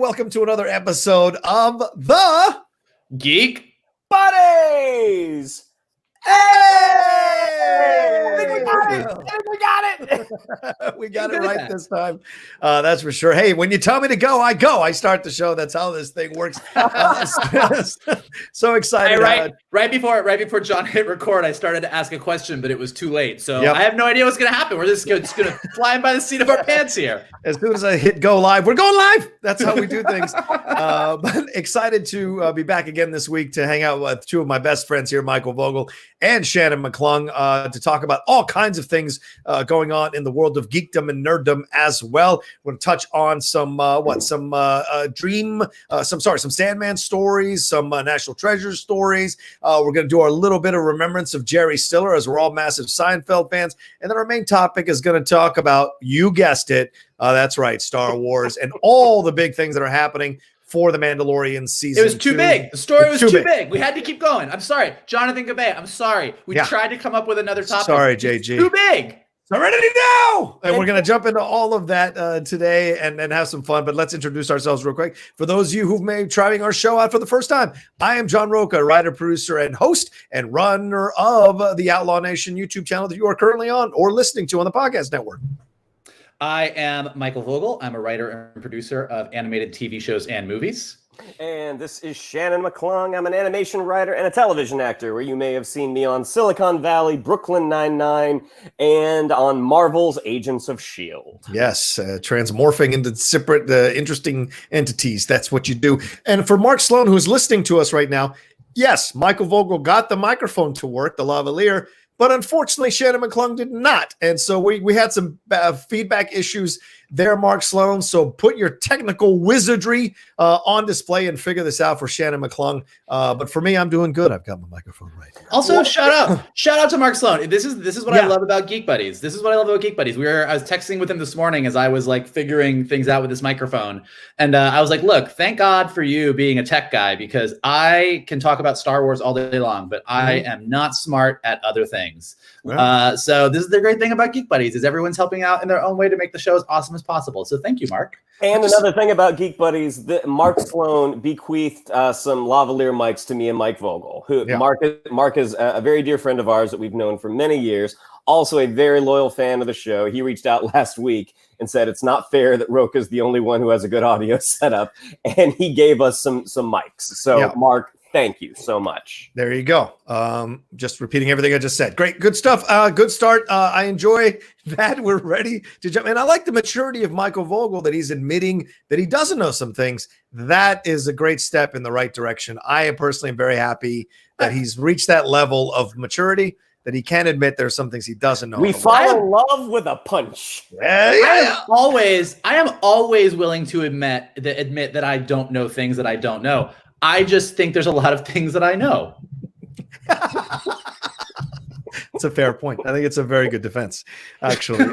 welcome to another episode of the Geek Buddies. Hey! I think we got it. We got it right this time. That's for sure. Hey, when you tell me to go, I go. I start the show. That's how this thing works. So excited. Right before John hit record, I started to ask a question, but it was too late. So I have no idea what's going to happen. We're just going to fly by the seat of our pants here. As soon as I hit go live, we're going live. That's how we do things. But excited to be back again this week to hang out with two of my best friends here, Michael Vogel and Shannon McClung, to talk about all kinds of things going on in the world of geekdom and nerddom as well. We're going to touch on some Sandman stories, some National Treasure stories. We're going to do our little bit of remembrance of Jerry Stiller, as we're all massive Seinfeld fans. And then our main topic is going to talk about, you guessed it, that's right, Star Wars and all the big things that are happening for the Mandalorian season. It was too big. The story was too big. We had to keep going. I'm sorry. Jonathan Gabay, I'm sorry. We tried to come up with another topic. Sorry, JG. Too big. Serenity now! And we're going to jump into all of that today and have some fun, but let's introduce ourselves real quick. For those of you who've been trying our show out for the first time, I am John Rocha, writer, producer, and host, and runner of the Outlaw Nation YouTube channel that you are currently on or listening to on the podcast network. I am Michael Vogel. I'm a writer and producer of animated TV shows and movies. And this is Shannon McClung. I'm an animation writer and a television actor, where you may have seen me on Silicon Valley, Brooklyn Nine-Nine, and on Marvel's Agents of S.H.I.E.L.D. Yes, transmorphing into separate interesting entities. That's what you do. And for Mark Sloan, who's listening to us right now, yes, Michael Vogel got the microphone to work, the lavalier, but unfortunately, Shannon McClung did not. And so we had some feedback issues there, Mark Sloan. So put your technical wizardry on display and figure this out for Shannon McClung. But for me, I'm doing good. I've got my microphone right. Also, shout out to Mark Sloan. This is what I love about Geek Buddies. I was texting with him this morning as I was like figuring things out with this microphone. And I was like, look, thank God for you being a tech guy, because I can talk about Star Wars all day long, but I am not smart at other things. Right. So this is the great thing about Geek Buddies, is everyone's helping out in their own way to make the show as awesome as possible. So thank you, Mark. And another thing about Geek Buddies, Mark Sloan bequeathed some lavalier mics to me and Mike Vogel, who Mark is a very dear friend of ours that we've known for many years. Also a very loyal fan of the show. He reached out last week and said it's not fair that Rocha is the only one who has a good audio setup, and he gave us some mics. So Mark, thank you so much. There you go. Just repeating everything I just said. Great. Good stuff. Good start. I enjoy that. We're ready to jump. And I like the maturity of Michael Vogel, that he's admitting that he doesn't know some things. That is a great step in the right direction. I personally am very happy that he's reached that level of maturity, that he can admit there's some things he doesn't know. We fall in love with a punch. I am always willing to admit that I don't know things that I don't know. I just think there's a lot of things that I know. It's a fair point. I think it's a very good defense, actually.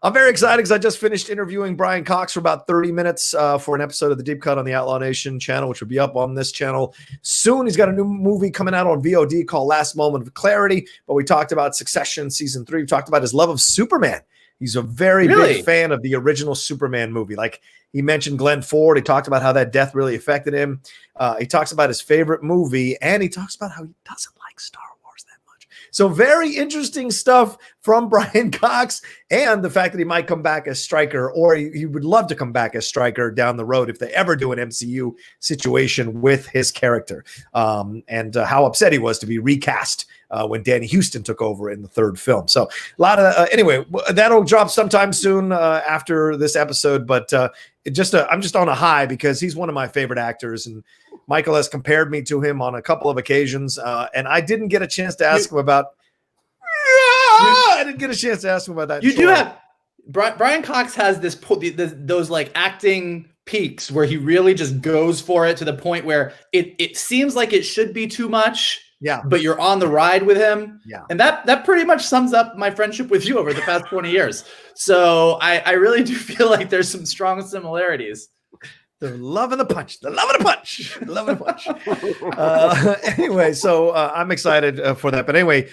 I'm very excited because I just finished interviewing Brian Cox for about 30 minutes for an episode of the Deep Cut on the Outlaw Nation channel, which will be up on this channel soon. He's got a new movie coming out on VOD called Last Moment of Clarity, but we talked about Succession Season 3. We talked about his love of Superman. He's a very big fan of the original Superman movie. Like, he mentioned Glenn Ford. He talked about how that death really affected him. He talks about his favorite movie, and he talks about how he doesn't like Star Wars that much. So very interesting stuff from Brian Cox, and the fact that he might come back as Stryker, or he would love to come back as Stryker down the road if they ever do an MCU situation with his character, and how upset he was to be recast when Danny Houston took over in the third film. So a lot of anyway, that'll drop sometime soon after this episode. But I'm just on a high because he's one of my favorite actors, and Michael has compared me to him on a couple of occasions, and I didn't get a chance to ask him about. I didn't get a chance to ask him about that. You do have Brian Cox has those like acting peaks where he really just goes for it to the point where it seems like it should be too much. Yeah. But you're on the ride with him. Yeah. And that pretty much sums up my friendship with you over the past 20 years. So I really do feel like there's some strong similarities. The love of the punch. The love of the punch. The love of the punch. Anyway, so I'm excited for that. But anyway,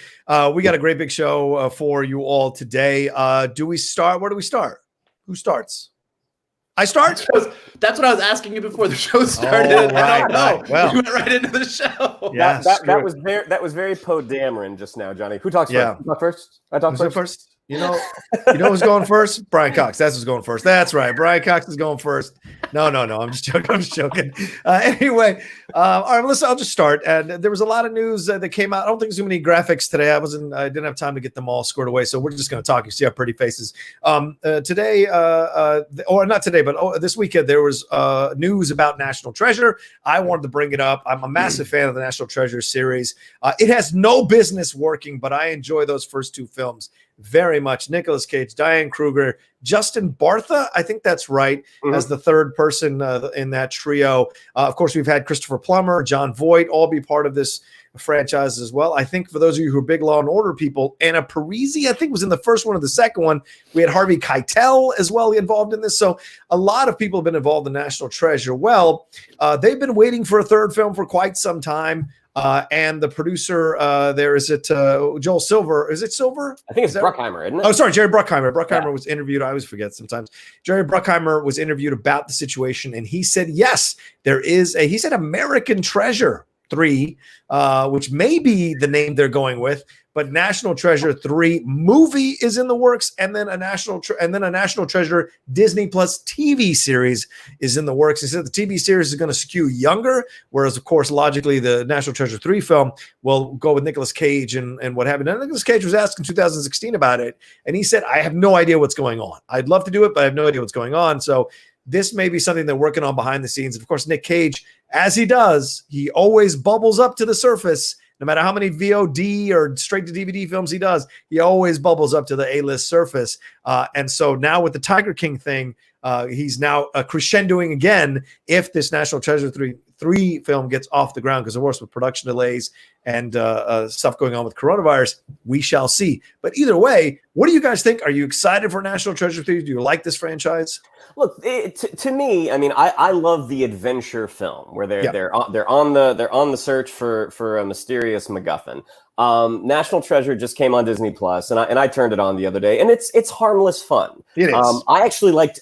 we got a great big show for you all today. Do we start? Where do we start? Who starts? I start? That's what I was asking you before the show started. Oh, I don't know. right. Well, we went right into the show. Yeah, that was very Poe Dameron just now, Johnny. Who talks first? You talk first? I talk first. You know who's going first? Brian Cox. That's who's going first. That's right. Brian Cox is going first. No. I'm just joking. Anyway, all right, Melissa, I'll just start. And there was a lot of news that came out. I don't think there's too many graphics today. I didn't have time to get them all scored away. So we're just going to talk. You see our pretty faces. Today, or not today, but this weekend, there was news about National Treasure. I wanted to bring it up. I'm a massive fan of the National Treasure series. It has no business working, but I enjoy those first two films very much. Nicolas Cage, Diane Kruger, Justin Bartha, I think that's right, as the third person in that trio. Of course, we've had Christopher Plummer, John Voight, all be part of this franchise as well. I think for those of you who are big Law and Order people, Anna Parisi, I think, was in the first one or the second one. We had Harvey Keitel as well involved in this. So a lot of people have been involved in National Treasure. Well, they've been waiting for a third film for quite some time. And the producer there, is it Joel Silver? Is it Silver? I think it's Bruckheimer, isn't it? Oh, sorry, Jerry Bruckheimer. Bruckheimer was interviewed. I always forget sometimes. Jerry Bruckheimer was interviewed about the situation, and he said, yes, there is he said American Treasure 3, which may be the name they're going with, but National Treasure 3 movie is in the works, and then a National Treasure Disney Plus TV series is in the works. He said the TV series is going to skew younger, whereas, of course, logically, the National Treasure 3 film will go with Nicolas Cage and what happened. And Nicolas Cage was asked in 2016 about it, and he said, I have no idea what's going on. I'd love to do it, but I have no idea what's going on. So this may be something they're working on behind the scenes. And of course, Nick Cage, as he does, he always bubbles up to the surface. No matter how many VOD or straight to DVD films he does, he always bubbles up to the A-list surface. And so now with the Tiger King thing, he's now crescendoing again if this National Treasure 3 film gets off the ground, because of course with production delays and stuff going on with coronavirus, we shall see. But either way, what do you guys think? Are you excited for National Treasure 3? Do you like this franchise? Look, to me, I mean, I love the adventure film where they're on the search for a mysterious MacGuffin. National Treasure just came on Disney Plus, and I turned it on the other day, and it's harmless fun. It is. I actually liked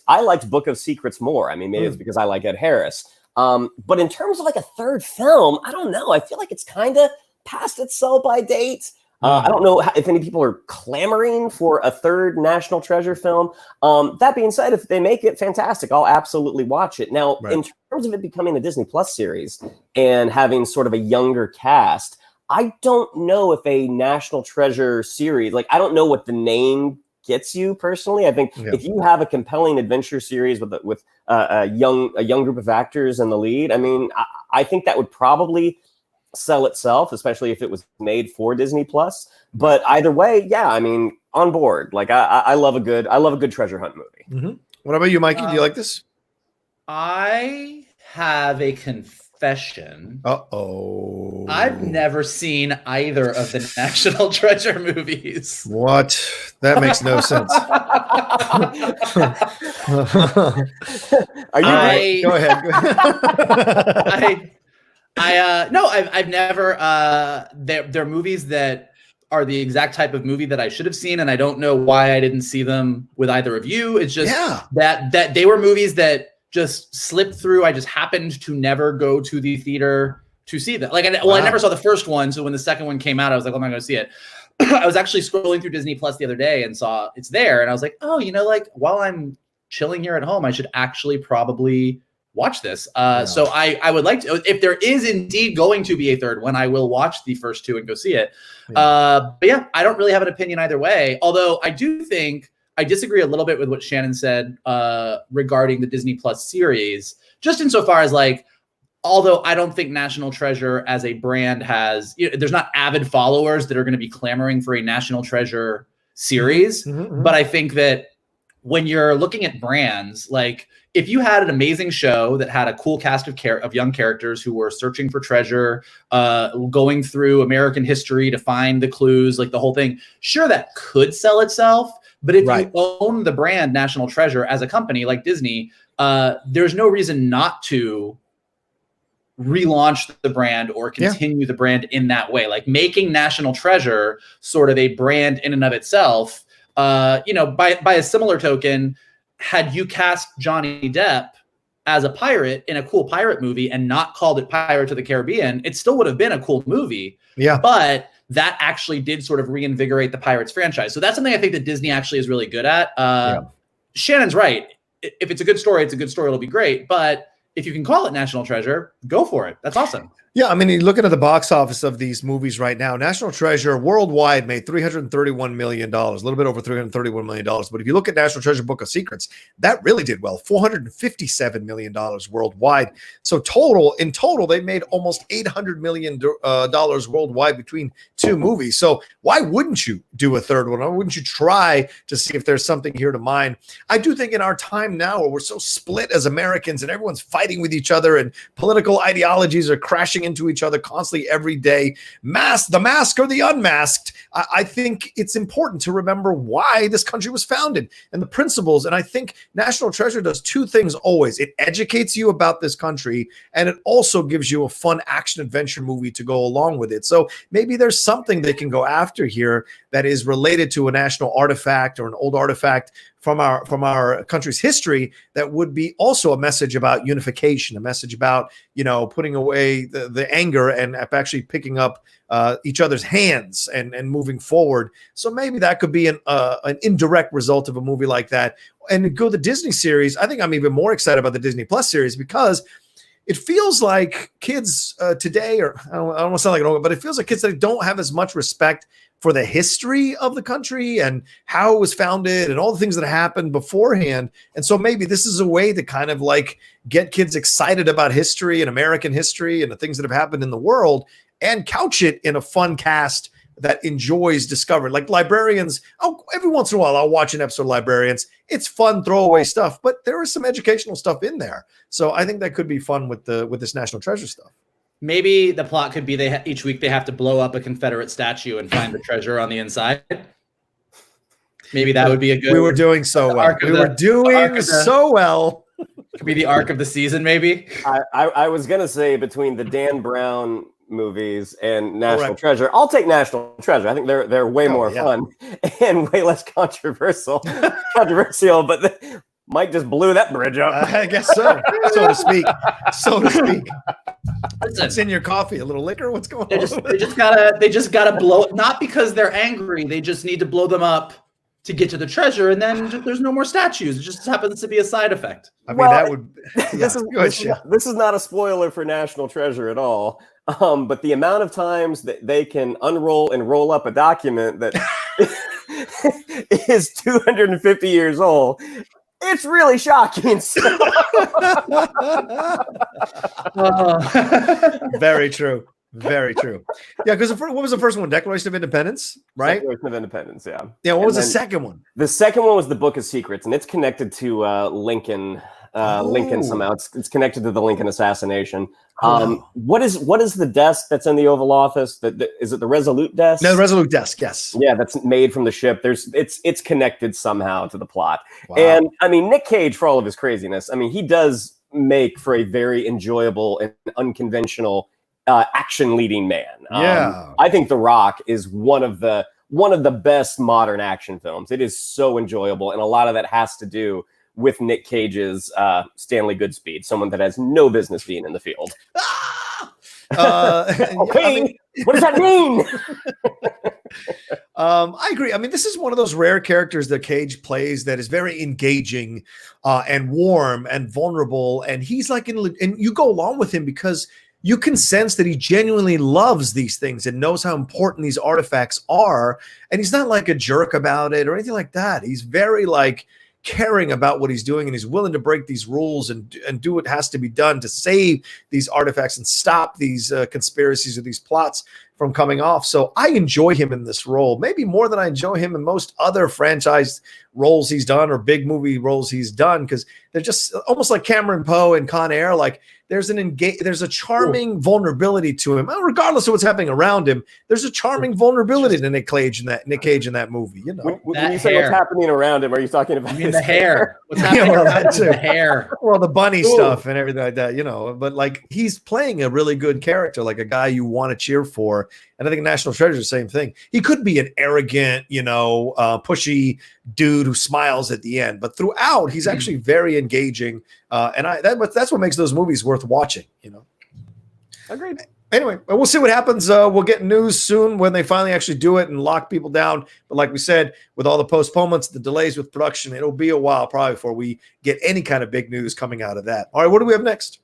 Book of Secrets more. I mean, maybe it's because I like Ed Harris. But in terms of like a third film, I don't know. I feel like it's kind of past its sell-by date. I don't know if any people are clamoring for a third National Treasure film. That being said, if they make it, fantastic. I'll absolutely watch it. Now, in terms of it becoming a Disney Plus series and having sort of a younger cast, I don't know if a National Treasure series, like I don't know what the name gets you personally. I think if you have a compelling adventure series with a young group of actors in the lead, I mean, I think that would probably sell itself, especially if it was made for Disney Plus. But either way, yeah, I mean, on board. Like I love a good treasure hunt movie. What about you, Mikey? Do you like this? I have a confession. Uh-oh. I've never seen either of the National Treasure movies. What? That makes no sense. Are you? Go ahead. I've never. They're movies that are the exact type of movie that I should have seen, and I don't know why I didn't see them with either of you. It's just that they were movies that just slipped through. I just happened to never go to the theater to see them. I never saw the first one, so when the second one came out, I was like, "Well, I'm not going to see it." I was actually scrolling through Disney Plus the other day and saw it's there, and I was like, "Oh, while I'm chilling here at home, I should actually probably watch this." So I would like to, if there is indeed going to be a third one, I will watch the first two and go see it. But yeah, I don't really have an opinion either way. Although I do think I disagree a little bit with what Shannon said regarding the Disney Plus series, just insofar as although I don't think National Treasure as a brand has, there's not avid followers that are going to be clamoring for a National Treasure series. But I think that when you're looking at brands, if you had an amazing show that had a cool cast of young characters who were searching for treasure, going through American history to find the clues, the whole thing, sure, that could sell itself. But if you own the brand National Treasure as a company like Disney, there's no reason not to relaunch the brand or continue the brand in that way. Making National Treasure sort of a brand in and of itself, by a similar token, had you cast Johnny Depp as a pirate in a cool pirate movie and not called it Pirates of the Caribbean, it still would have been a cool movie. Yeah. But that actually did sort of reinvigorate the Pirates franchise. So that's something I think that Disney actually is really good at. Shannon's right. If it's a good story, it's a good story. It'll be great. But if you can call it National Treasure, go for it. That's awesome. Yeah, I mean, you're looking at the box office of these movies right now. National Treasure worldwide made $331 million, a little bit over $331 million. But if you look at National Treasure Book of Secrets, that really did well, $457 million worldwide. So in total, they made almost $800 million worldwide between two movies. So why wouldn't you do a third one? Why wouldn't you try to see if there's something here to mine? I do think in our time now where we're so split as Americans and everyone's fighting with each other and political ideologies are crashing into each other constantly every day, the mask or the unmasked, I think it's important to remember why this country was founded and the principles. And I think National Treasure does two things always. It educates you about this country, and it also gives you a fun action adventure movie to go along with it. So maybe there's something they can go after here that is related to a national artifact or an old artifact from our country's history that would be also a message about unification, a message about, putting away the anger and actually picking up each other's hands and moving forward. So maybe that could be an indirect result of a movie like that. And to go the Disney series, I think I'm even more excited about the Disney Plus series because it feels like kids today, or I don't want to sound like an old, but it feels like kids that don't have as much respect for the history of the country and how it was founded and all the things that happened beforehand. And so maybe this is a way to kind of like get kids excited about history and American history and the things that have happened in the world and couch it in a fun cast that enjoys discovery. Like Librarians, every once in a while I'll watch an episode of Librarians. It's fun throwaway stuff, but there is some educational stuff in there. So I think that could be fun with this National Treasure stuff. Maybe the plot could be each week they have to blow up a Confederate statue and find the treasure on the inside. Maybe that would be a good. We were doing so well. We were doing so well. Could be the arc of the season, maybe. I was gonna say between the Dan Brown movies and National Treasure, I'll take National Treasure. I think they're way more fun and way less controversial. But Mike just blew that bridge up. I guess so, so to speak. What's in your coffee? A little liquor? What's going on? They just gotta blow it. Not because they're angry. They just need to blow them up to get to the treasure, and then there's no more statues. It just happens to be a side effect. I mean, that would. Yeah, this is not a spoiler for National Treasure at all. But the amount of times that they can unroll and roll up a document that is 250 years old. It's really shocking. Very true. Very true. Yeah, because what was the first one? Declaration of Independence, right? Declaration of Independence, yeah. Yeah, what was the second one? The second one was the Book of Secrets, and it's connected to Lincoln. Lincoln somehow. It's connected to the Lincoln assassination. What is the desk that's in the Oval Office? Is it the Resolute desk? No, the Resolute desk, yes. Yeah, that's made from the ship. It's connected somehow to the plot. Wow. And I mean, Nick Cage, for all of his craziness, I mean, he does make for a very enjoyable and unconventional action leading man. Yeah. I think The Rock is one of the best modern action films. It is so enjoyable, and a lot of that has to do with Nick Cage's Stanley Goodspeed, someone that has no business being in the field. Okay, what does that mean? I agree. I mean, this is one of those rare characters that Cage plays that is very engaging and warm and vulnerable. And he's like, and you go along with him because you can sense that he genuinely loves these things and knows how important these artifacts are. And he's not like a jerk about it or anything like that. He's very like caring about what he's doing, and he's willing to break these rules and do what has to be done to save these artifacts and stop these conspiracies or these plots from coming off. So I enjoy him in this role, maybe more than I enjoy him in most other franchise roles he's done or big movie roles he's done, because they're just almost like Cameron Poe and Con Air. Like there's a charming vulnerability to him, regardless of what's happening around him. There's a charming vulnerability to Nick Cage in that movie. You know, when you say what's happening around him, are you talking about the hair? What's happening around the hair? Well, the bunny stuff and everything like that. You know, but like he's playing a really good character, like a guy you want to cheer for. before. And I think National Treasure is the same thing. He could be an arrogant, pushy dude who smiles at the end, but throughout he's actually very engaging. And that's what makes those movies worth watching. Agreed. Anyway, we'll see what happens. We'll get news soon when they finally actually do it and lock people down. But like we said, with all the postponements, the delays with production, it'll be a while probably before we get any kind of big news coming out of that. All right, what do we have next?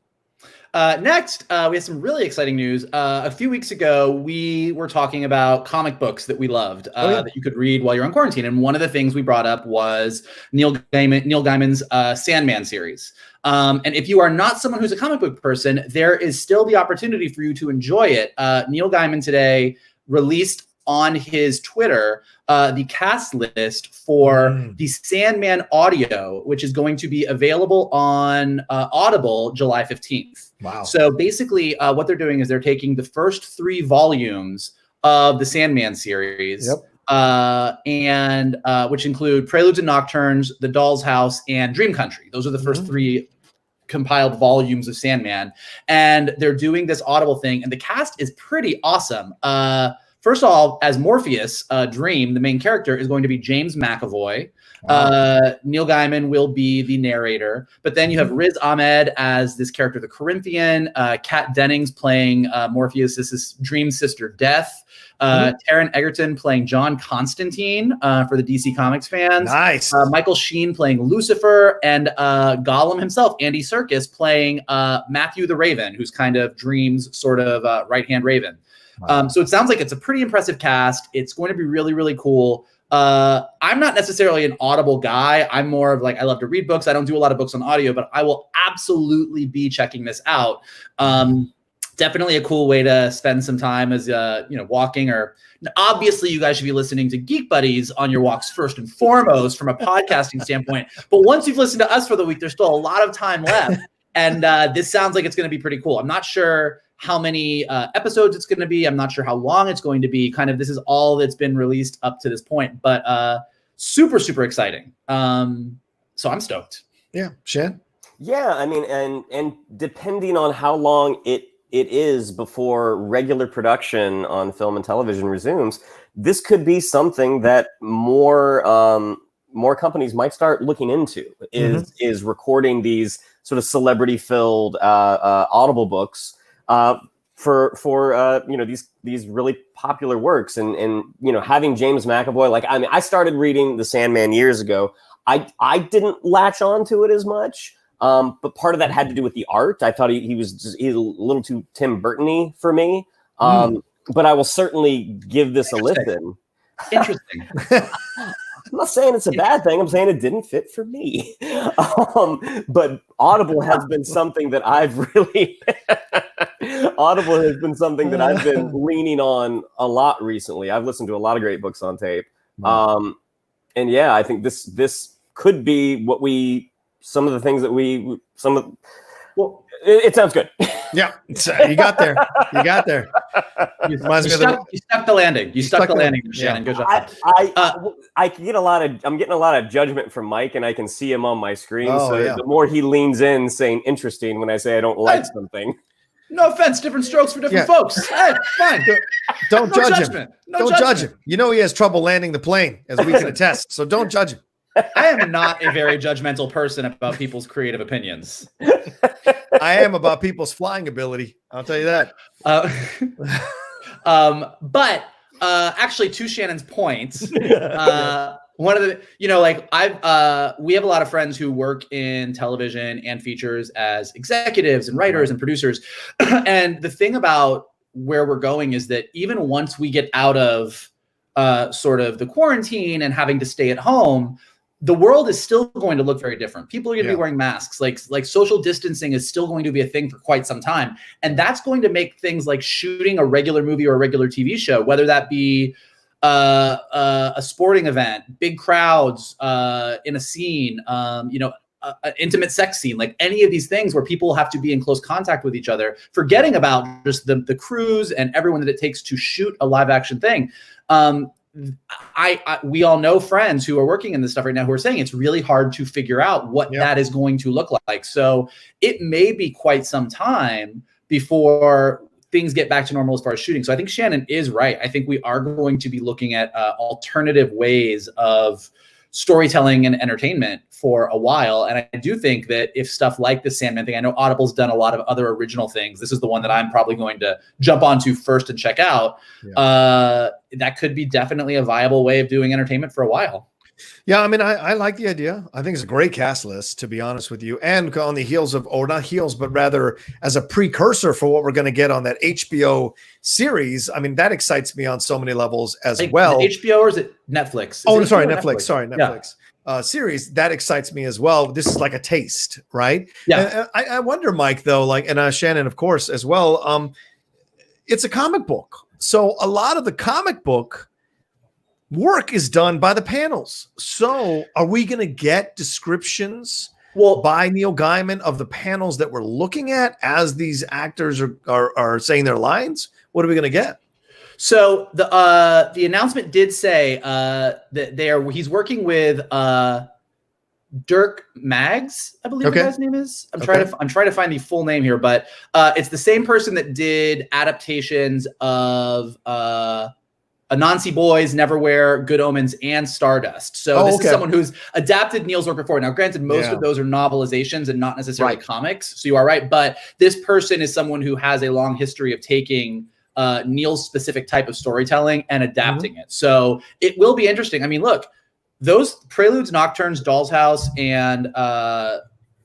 Next, we have some really exciting news. A few weeks ago, we were talking about comic books that we loved that you could read while you're on quarantine. And one of the things we brought up was Neil Gaiman's Sandman series. And if you are not someone who's a comic book person, there is still the opportunity for you to enjoy it. Neil Gaiman today released on his Twitter the cast list for the Sandman audio, which is going to be available on Audible July 15th. Wow. So basically what they're doing is they're taking the first 3 volumes of the Sandman series, and which include Preludes and Nocturnes, The Doll's House, and Dream Country. Those are the first 3 compiled volumes of Sandman. And they're doing this Audible thing, and the cast is pretty awesome. First of all, as Morpheus, Dream, the main character, is going to be James McAvoy. Wow. Neil Gaiman will be the narrator. But then you have Riz Ahmed as this character, the Corinthian. Kat Dennings playing Morpheus' Dream's sister, Death. Taron Egerton playing John Constantine for the DC Comics fans. Nice. Michael Sheen playing Lucifer. And Gollum himself, Andy Serkis, playing Matthew the Raven, who's kind of Dream's sort of right-hand Raven. Wow. So it sounds like it's a pretty impressive cast. It's going to be really, really cool. I'm not necessarily an Audible guy. I'm more of I love to read books. I don't do a lot of books on audio, but I will absolutely be checking this out. Definitely a cool way to spend some time as, walking, or obviously you guys should be listening to Geek Buddies on your walks first and foremost from a podcasting standpoint. But once you've listened to us for the week, there's still a lot of time left. And this sounds like it's going to be pretty cool. I'm not sure how many episodes it's going to be. I'm not sure how long it's going to be. This is all that's been released up to this point, but super, super exciting. So I'm stoked. Yeah. Shan? Yeah. I mean, and depending on how long it is before regular production on film and television resumes, this could be something that more companies might start looking into, is recording these sort of celebrity-filled Audible books for these really popular works, and having James McAvoy. I started reading The Sandman years ago. I didn't latch onto it as much, but part of that had to do with the art. I thought he's a little too Tim Burton-y for me, but I will certainly give this a listen. Interesting. I'm not saying it's a bad thing. I'm saying it didn't fit for me. But Audible has been something that I've been leaning on a lot recently. I've listened to a lot of great books on tape. And yeah, I think this could be some of the things that it sounds good. Yeah, you got there. You stuck the landing. You stuck the landing, Shannon. Good job. I'm getting a lot of judgment from Mike, and I can see him on my screen. The more he leans in, saying interesting when I say I don't like something. No offense, different strokes for different folks. Hey, fine. Don't judge him. Don't judge him. He has trouble landing the plane, as we can attest. So don't judge him. I am not a very judgmental person about people's creative opinions. I am about people's flying ability. I'll tell you that. But actually, to Shannon's point, one of the, we have a lot of friends who work in television and features as executives and writers and producers. And the thing about where we're going is that even once we get out of sort of the quarantine and having to stay at home, the world is still going to look very different. People are going to be wearing masks. Like social distancing is still going to be a thing for quite some time. And that's going to make things like shooting a regular movie or a regular TV show, whether that be a sporting event, big crowds in a scene, an intimate sex scene, like any of these things where people have to be in close contact with each other, forgetting about just the crews and everyone that it takes to shoot a live action thing. We all know friends who are working in this stuff right now who are saying it's really hard to figure out what that is going to look like. So it may be quite some time before things get back to normal as far as shooting. So I think Shannon is right. I think we are going to be looking at alternative ways of storytelling and entertainment for a while. And I do think that if stuff like the Sandman thing, I know Audible's done a lot of other original things. This is the one that I'm probably going to jump onto first and check out. That could be definitely a viable way of doing entertainment for a while. Yeah, I mean, I like the idea. I think it's a great cast list, to be honest with you. And on the heels of, or not heels, but rather as a precursor for what we're going to get on that HBO series. I mean, that excites me on so many levels as well. HBO or is it Netflix? Netflix. Sorry, Netflix. Yeah. Series, that excites me as well. This is like a taste, right? Yeah. And I wonder, Mike, though, like, and Shannon, of course, as well. It's a comic book. So a lot of the comic book work is done by the panels. So are we going to get descriptions by Neil Gaiman of the panels that we're looking at as these actors are saying their lines? What are we going to get? So the announcement did say that he's working with Dirk Maggs, I believe the guy's name is. I'm trying to find the full name here, but it's the same person that did adaptations of Anansi Boys, Neverwhere, Good Omens, and Stardust. So this is someone who's adapted Neil's work before. Now, granted, most of those are novelizations and not necessarily comics. So you are right. But this person is someone who has a long history of taking Neil's specific type of storytelling and adapting it. So it will be interesting. I mean, look, those Preludes, Nocturnes, Doll's House, and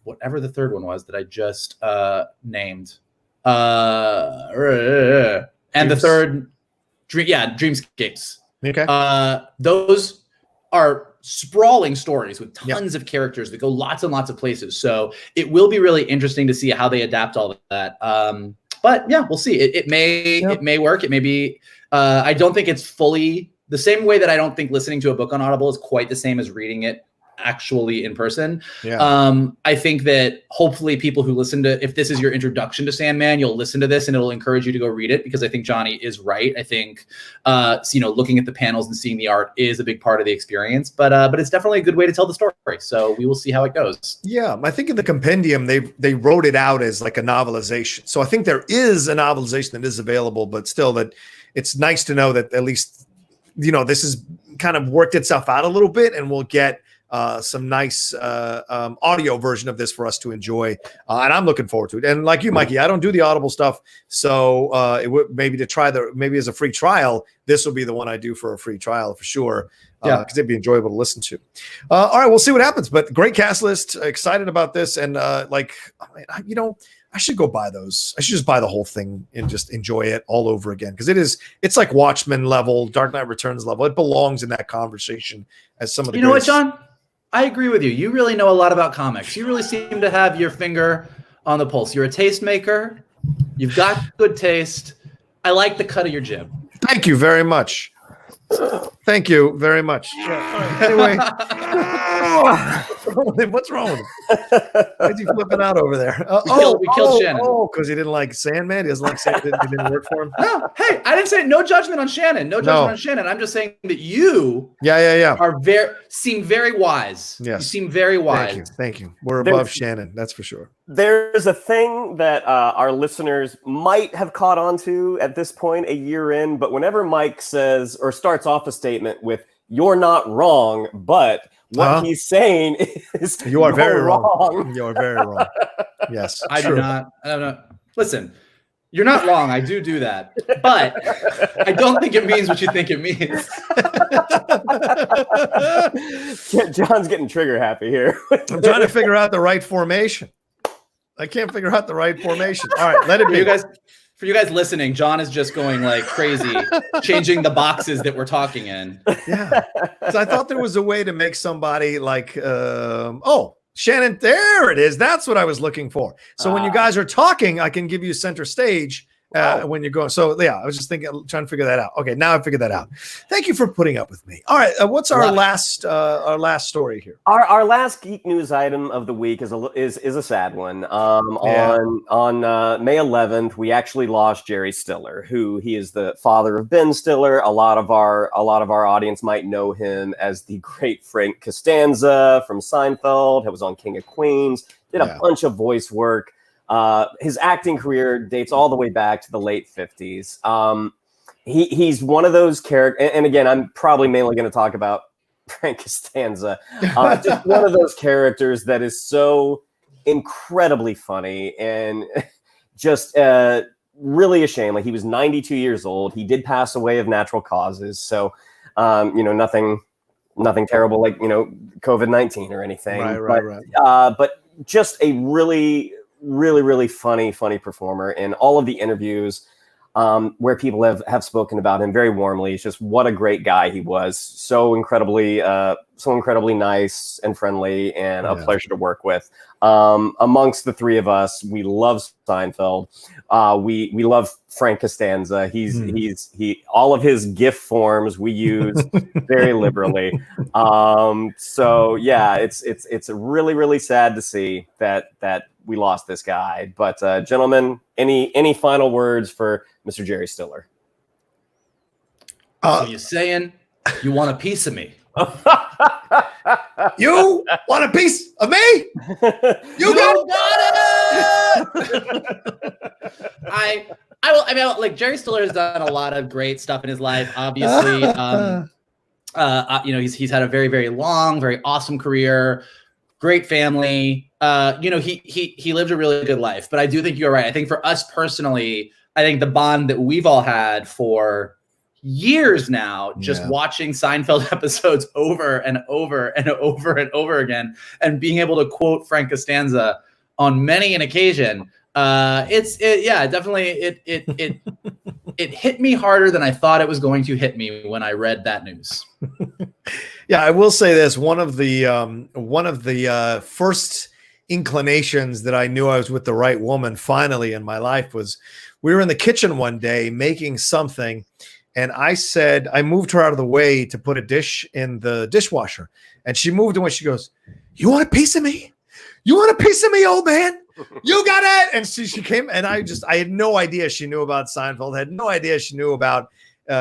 whatever the third one was that I just named. And the third... Dreamscapes. Okay. Those are sprawling stories with tons of characters that go lots and lots of places. So it will be really interesting to see how they adapt all of that. But yeah, we'll see. It may work. It may be. I don't think it's fully the same way that I don't think listening to a book on Audible is quite the same as reading it actually in person. I think that hopefully people who listen to, if this is your introduction to Sandman, you'll listen to this and it'll encourage you to go read it, because I think Johnny is right. I think looking at the panels and seeing the art is a big part of the experience, but it's definitely a good way to tell the story. So we will see how it goes. Yeah, I think in the compendium they wrote it out as like a novelization. So I think there is a novelization that is available, but still that it's nice to know that at least this has kind of worked itself out a little bit, and we'll get some nice audio version of this for us to enjoy, and I'm looking forward to it. And like you, Mikey, I don't do the Audible stuff, so it would maybe to try maybe as a free trial, this will be the one I do for a free trial for sure, because it'd be enjoyable to listen to. All right, we'll see what happens, but great cast list. Excited about this, and I should go buy those. I should just buy the whole thing and just enjoy it all over again, because it's like Watchmen level, Dark Knight Returns level. It belongs in that conversation as some of the. You know what, John? I agree with you. You really know a lot about comics. You really seem to have your finger on the pulse. You're a tastemaker. You've got good taste. I like the cut of your jib. Thank you very much. Thank you very much. Anyway, what's wrong with him? Why is he flipping out over there? We killed Shannon. Oh, because he didn't like Sandman. He doesn't like Sandman. It didn't work for him. No, hey, I didn't say no judgment on Shannon. No judgment on Shannon. I'm just saying that you, seem very wise. Yes, you seem very wise. Thank you. We're above Shannon, that's for sure. There's a thing that our listeners might have caught on to at this point, a year in, but whenever Mike says or starts off a statement with "You're not wrong," but what he's saying is you are very wrong. You are very wrong. Yes, I do not. I don't know. Listen, you're not wrong. I do that, but I don't think it means what you think it means. John's getting trigger happy here. I'm trying to figure out the right formation. I can't figure out the right formation. All right, let it be. For you guys listening, John is just going like crazy, changing the boxes that we're talking in. Yeah. So I thought there was a way to make somebody like, Shannon, there it is. That's what I was looking for. So when you guys are talking, I can give you center stage when you're going. So yeah, I was just trying to figure that out. Okay, now I figured that out. Thank you for putting up with me. All right, what's our last story here? Our last geek news item of the week is a sad one. On May 11th, we actually lost Jerry Stiller, he is the father of Ben Stiller. A lot of our audience might know him as the great Frank Costanza from Seinfeld. He was on King of Queens. Did a bunch of voice work. His acting career dates all the way back to the late 50s. He's one of those characters, and again, I'm probably mainly going to talk about Frank Costanza. Just one of those characters that is so incredibly funny and just really a shame. Like, he was 92 years old. He did pass away of natural causes. So, nothing terrible like, COVID-19 or anything. Right. But just a really, really, really funny performer in all of the interviews where people have spoken about him very warmly. It's just what a great guy he was. So incredibly nice and friendly, and a pleasure to work with. Amongst the three of us, we love Seinfeld. We love Frank Costanza. He all of his GIF forms we use very liberally. So yeah, it's really, really sad to see that we lost this guy. But gentlemen, any final words for Mr. Jerry Stiller? So you're saying you want a piece of me? You want a piece of me? You got it. Like, Jerry Stiller has done a lot of great stuff in his life. Obviously, he's had a very, very long, very awesome career, great family. He lived a really good life. But I do think you're right. I think for us personally, I think the bond that we've all had for years now, just watching Seinfeld episodes over and over and over and over again, and being able to quote Frank Costanza on many an occasion, it hit me harder than I thought it was going to hit me when I read that news. Yeah, I will say this: one of the first inclinations that I knew I was with the right woman finally in my life was, we were in the kitchen one day making something. And I said, I moved her out of the way to put a dish in the dishwasher. And she moved away. She goes, "You want a piece of me? You want a piece of me, old man? You got it." And she came, and I had no idea she knew about Seinfeld. I had no idea she knew about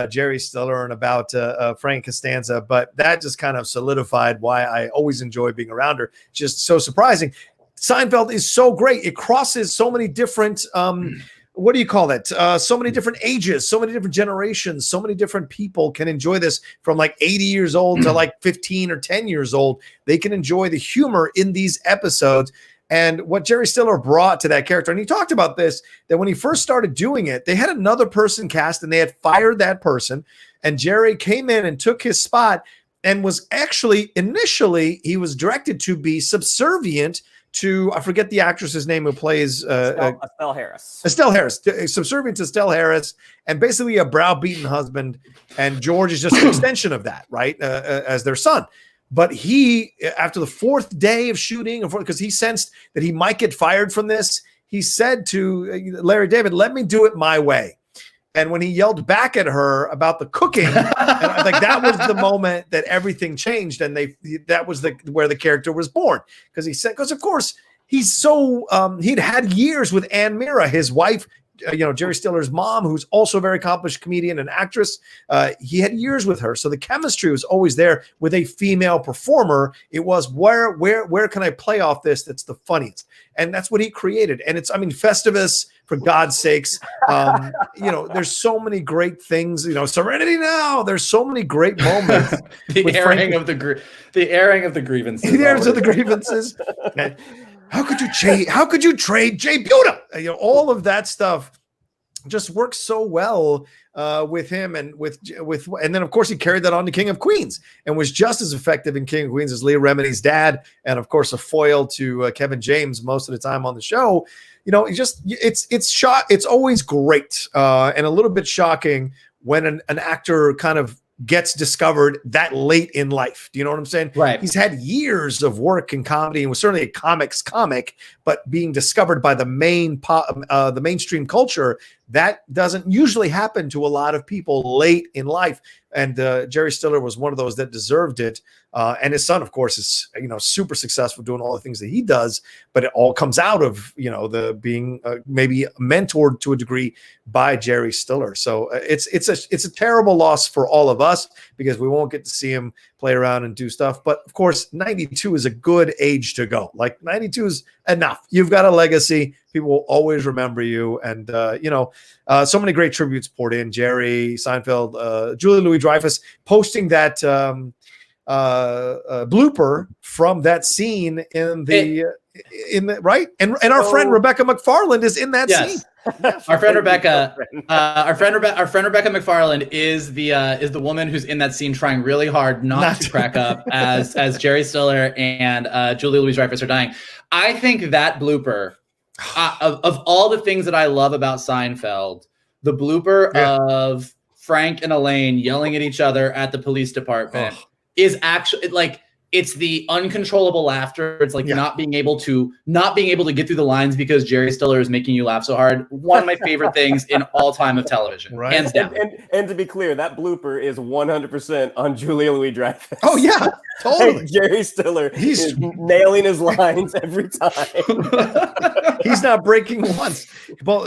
Jerry Stiller and about Frank Costanza. But that just kind of solidified why I always enjoy being around her. Just so surprising. Seinfeld is so great. It crosses so many different what do you call it? So many different ages, so many different generations, so many different people can enjoy this, from like 80 years old to like 15 or 10 years old. They can enjoy the humor in these episodes. And what Jerry Stiller brought to that character, and he talked about this, that when he first started doing it, they had another person cast and they had fired that person. And Jerry came in and took his spot, and was actually, initially, he was directed to be subservient to, I forget the actress's name who plays Estelle Harris. Estelle Harris, subservient to Estelle Harris, and basically a browbeaten husband. And George is just an extension of that, right? As their son. But he, after the fourth day of shooting, because he sensed that he might get fired from this, he said to Larry David, "Let me do it my way." And when he yelled back at her about the cooking, and I think that was the moment that everything changed, and that was where the character was born. Because of course he's so he'd had years with Ann Mira, his wife, Jerry Stiller's mom, who's also a very accomplished comedian and actress. He had years with her, so the chemistry was always there with a female performer. It was where can I play off this that's the funniest, and that's what he created. And it's, Festivus, for God's sakes, there's so many great things. Serenity Now. There's so many great moments. the airing of the grievances. The airing of the grievances. How could you trade Jay Buda? All of that stuff just works so well with him, and and then of course he carried that on to King of Queens and was just as effective in King of Queens as Leah Remini's dad, and of course a foil to Kevin James most of the time on the show. It's always great and a little bit shocking when an actor kind of gets discovered that late in life. Do you know what I'm saying? Right. He's had years of work in comedy and was certainly a comic, but being discovered by the mainstream culture, that doesn't usually happen to a lot of people late in life. And Jerry Stiller was one of those that deserved it. And his son, of course, is super successful doing all the things that he does. But it all comes out of the being maybe mentored to a degree by Jerry Stiller. So it's a terrible loss for all of us, because we won't get to see him play around and do stuff. But of course, 92 is a good age to go. Like 92 is enough. You've got a legacy. People will always remember you. And, so many great tributes poured in. Jerry Seinfeld, Julia Louis-Dreyfus posting that blooper from that scene in the right. And our friend Rebecca McFarland is in that scene. Our friend Rebecca McFarland is the woman who's in that scene trying really hard not to crack up as Jerry Stiller and Julia Louis-Dreyfus are dying. I think that blooper of all the things that I love about Seinfeld, the blooper of Frank and Elaine yelling at each other at the police department is actually like, it's the uncontrollable laughter. It's like not being able to get through the lines because Jerry Stiller is making you laugh so hard. One of my favorite things in all time of television, hands down. And to be clear, that blooper is 100% on Julia Louis-Dreyfus. Oh yeah, totally. Like Jerry Stiller, he's nailing his lines every time. He's not breaking once. Well,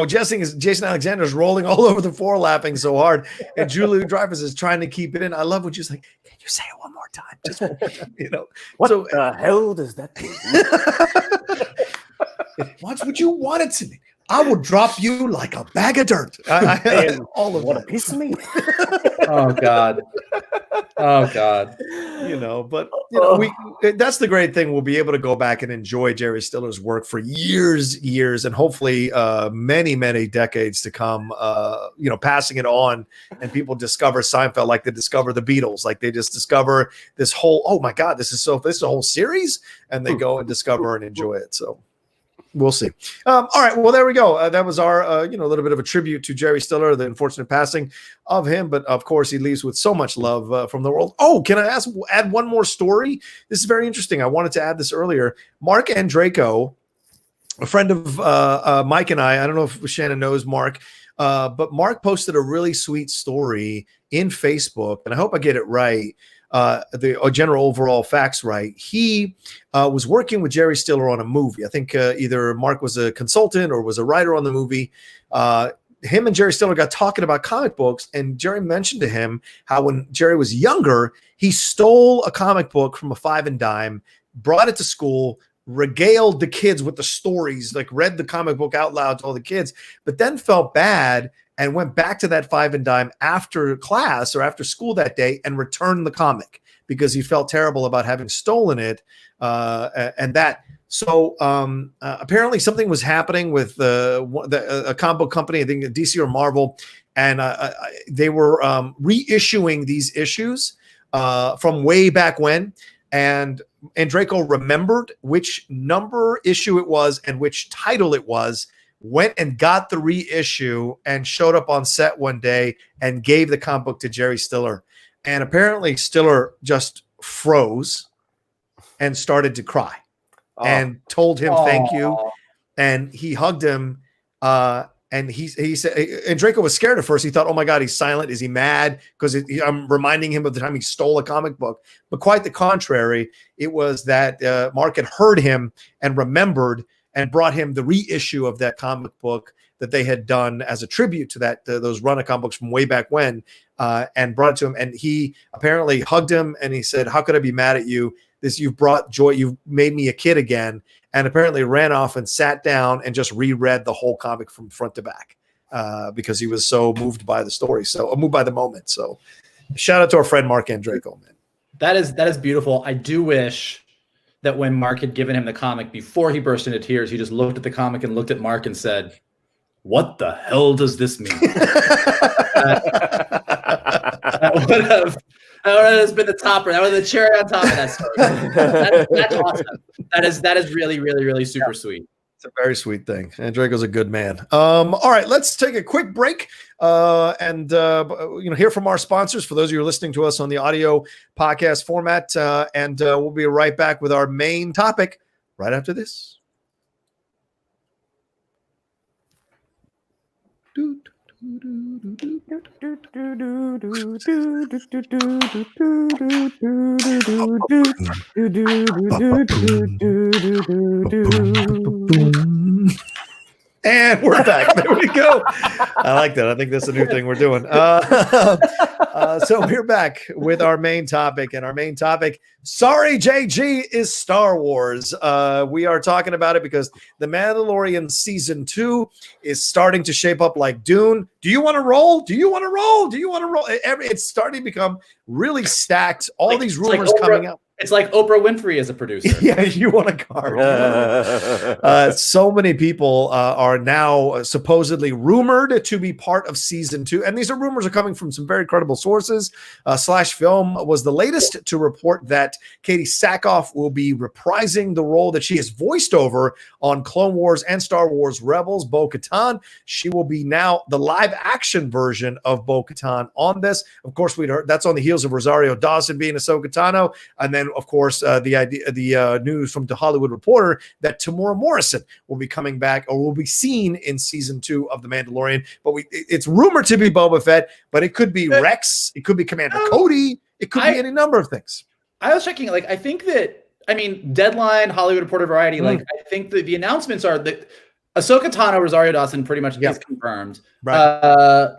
Jason Alexander is rolling all over the floor laughing so hard, and Julia Louis-Dreyfus is trying to keep it in. I love when she's like, "Can you say it one more time?" Just what the hell does that mean? Watch what you want it to be. I will drop you like a bag of dirt. All of what a piece of me. Oh God. That's the great thing. We'll be able to go back and enjoy Jerry Stiller's work for years, and hopefully many, many decades to come. Passing it on, and people discover Seinfeld like they discover the Beatles, like they just discover this whole. Oh my God, this is a whole series, and they go and discover and enjoy it. So. We'll see. All right. Well, there we go. That was our, a little bit of a tribute to Jerry Stiller, the unfortunate passing of him. But of course, he leaves with so much love from the world. Oh, can I add one more story? This is very interesting. I wanted to add this earlier. Mark Andreyko, a friend of Mike and I don't know if Shannon knows Mark, but Mark posted a really sweet story in Facebook, and I hope I get it right. The general overall facts right. He was working with Jerry Stiller on a movie. I think either Mark was a consultant or was a writer on the movie. Him and Jerry Stiller got talking about comic books, and Jerry mentioned to him how when Jerry was younger, he stole a comic book from a 5 and dime, brought it to school, regaled the kids with the stories, like read the comic book out loud to all the kids, but then felt bad and went back to that 5 and dime after class or after school that day and returned the comic because he felt terrible about having stolen it. And that, so apparently something was happening with a comic book company, I think DC or Marvel, and they were reissuing these issues from way back when. And Andreyko remembered which number issue it was and which title it was, went and got the reissue and showed up on set one day and gave the comic book to Jerry Stiller. And apparently Stiller just froze and started to cry and told him thank you. And he hugged him. And he said, Andreyko was scared at first. He thought, oh my God, he's silent. Is he mad? Because I'm reminding him of the time he stole a comic book. But quite the contrary, it was that Mark had heard him and remembered and brought him the reissue of that comic book that they had done as a tribute to that those run of comic books from way back when, and brought it to him. And he apparently hugged him and he said, "How could I be mad at you? You've brought joy. You've made me a kid again." And apparently ran off and sat down and just reread the whole comic from front to back because he was so moved by the story, so moved by the moment. So, shout out to our friend Mark Andreyko, man. That is beautiful. I do wish that when Mark had given him the comic, before he burst into tears, he just looked at the comic and looked at Mark and said, "What the hell does this mean?" that would have been the topper. That was the cherry on top of that story. That's awesome. That is really, really, really super sweet. It's a very sweet thing. Andreyko's a good man. All right, let's take a quick break and hear from our sponsors. For those of you who are listening to us on the audio podcast format, and we'll be right back with our main topic right after this. And we're back. There we go. I like that. I think that's a new thing we're doing. So we're back with our main topic. And our main topic, sorry, JG, is Star Wars. We are talking about it because The Mandalorian Season 2 is starting to shape up like Dune. Do you want to roll? Do you want to roll? Do you want to roll? It's starting to become really stacked. All these rumors coming out. It's like Oprah Winfrey as a producer. Yeah, you want a card. So many people are now supposedly rumored to be part of Season 2. And these rumors are coming from some very credible sources. Slash Film was the latest to report that Katee Sackhoff will be reprising the role that she has voiced over on Clone Wars and Star Wars Rebels, Bo-Katan. She will be now the live action version of Bo-Katan on this. Of course, we'd heard that's on the heels of Rosario Dawson being Ahsoka Tano. And then, of course, the news from The Hollywood Reporter that Tamora Morrison will be coming back or will be seen in Season 2 of The Mandalorian. But it's rumored to be Boba Fett, but it could be Rex. It could be Commander Cody. It could be any number of things. I was checking, like, I think that, I mean, Deadline, Hollywood Reporter, Variety, like, I think that the announcements are that Ahsoka Tano, Rosario Dawson pretty much is confirmed. Right.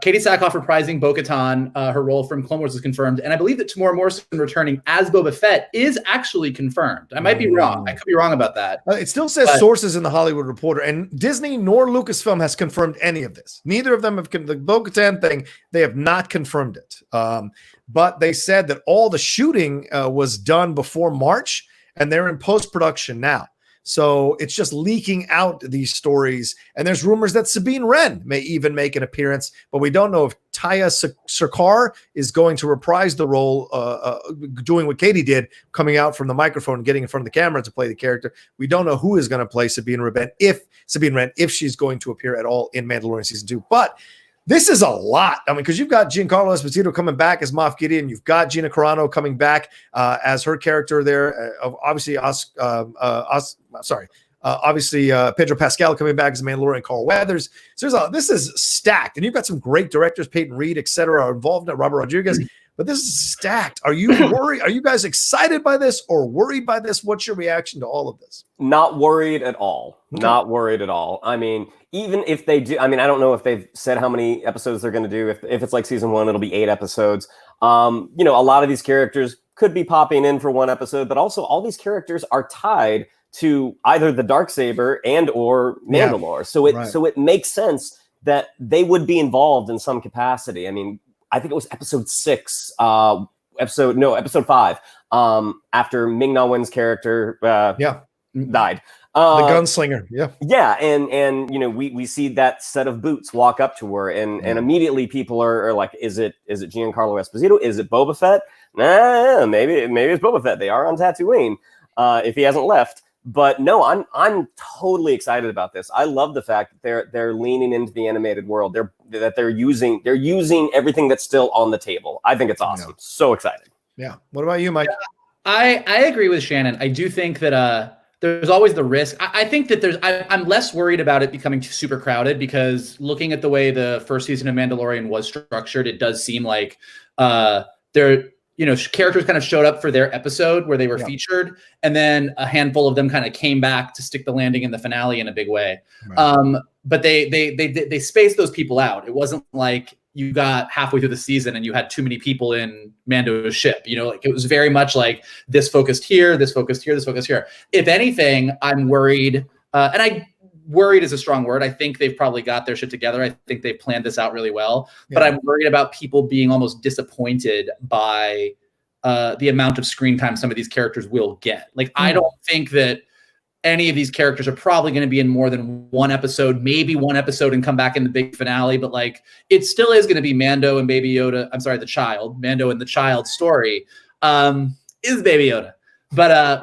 Katee Sackhoff reprising Bo-Katan, her role from Clone Wars is confirmed. And I believe that Tamora Morrison returning as Boba Fett is actually confirmed. I might be wrong. I could be wrong about that. It still says sources in the Hollywood Reporter, and Disney nor Lucasfilm has confirmed any of this. Neither of them have the Bo-Katan thing. They have not confirmed it. But they said that all the shooting was done before March, and they're in post-production now. So it's just leaking out these stories. And there's rumors that Sabine Wren may even make an appearance, but we don't know if Taya Sircar is going to reprise the role, doing what Katie did, coming out from the microphone and getting in front of the camera to play the character. We don't know who is going to play Sabine Wren, if she's going to appear at all in Mandalorian Season 2. But this is a lot. I mean, because you've got Giancarlo Esposito coming back as Moff Gideon. You've got Gina Carano coming back as her character there. Obviously, Pedro Pascal coming back as Mandalorian, Carl Weathers. So this is stacked. And you've got some great directors, Peyton Reed, et cetera, are involved in it, Robert Rodriguez. But this is stacked. Are you worried? Are you guys excited by this or worried by this? What's your reaction to all of this? Not worried at all. Okay. Not worried at all. I mean, even if they do, I mean, I don't know if they've said how many episodes they're going to do. If it's like Season 1, it'll be 8 episodes. A lot of these characters could be popping in for one episode, but also all these characters are tied to either the Darksaber and or Mandalore. Yeah, so it makes sense that they would be involved in some capacity. I mean, I think it was episode 6, episode 5, after Ming-Na Wen's character died. The gunslinger, and we see that set of boots walk up to her, and immediately people are like, is it Giancarlo Esposito? Is it Boba Fett? Nah, maybe it's Boba Fett. They are on Tatooine, if he hasn't left. But no, I'm totally excited about this. I love the fact that they're leaning into the animated world. They're using everything that's still on the table. I think it's awesome. Yeah. So excited. Yeah. What about you, Mike? I agree with Shannon. I do think that there's always the risk. I think that I'm less worried about it becoming super crowded, because looking at the way the first season of Mandalorian was structured, it does seem like characters kind of showed up for their episode where they were featured, and then a handful of them kind of came back to stick the landing in the finale in a big way. Right. But they spaced those people out. It wasn't like you got halfway through the season and you had too many people in Mando's ship. It was very much like this focused here, this focused here, this focused here. If anything, I'm worried, worried is a strong word. I think they've probably got their shit together. I think they've planned this out really well. Yeah. But I'm worried about people being almost disappointed by the amount of screen time some of these characters will get. I don't think that any of these characters are probably going to be in more than one episode, maybe one episode and come back in the big finale. But it still is going to be Mando and Baby Yoda. I'm sorry, Mando and the child story is Baby Yoda. But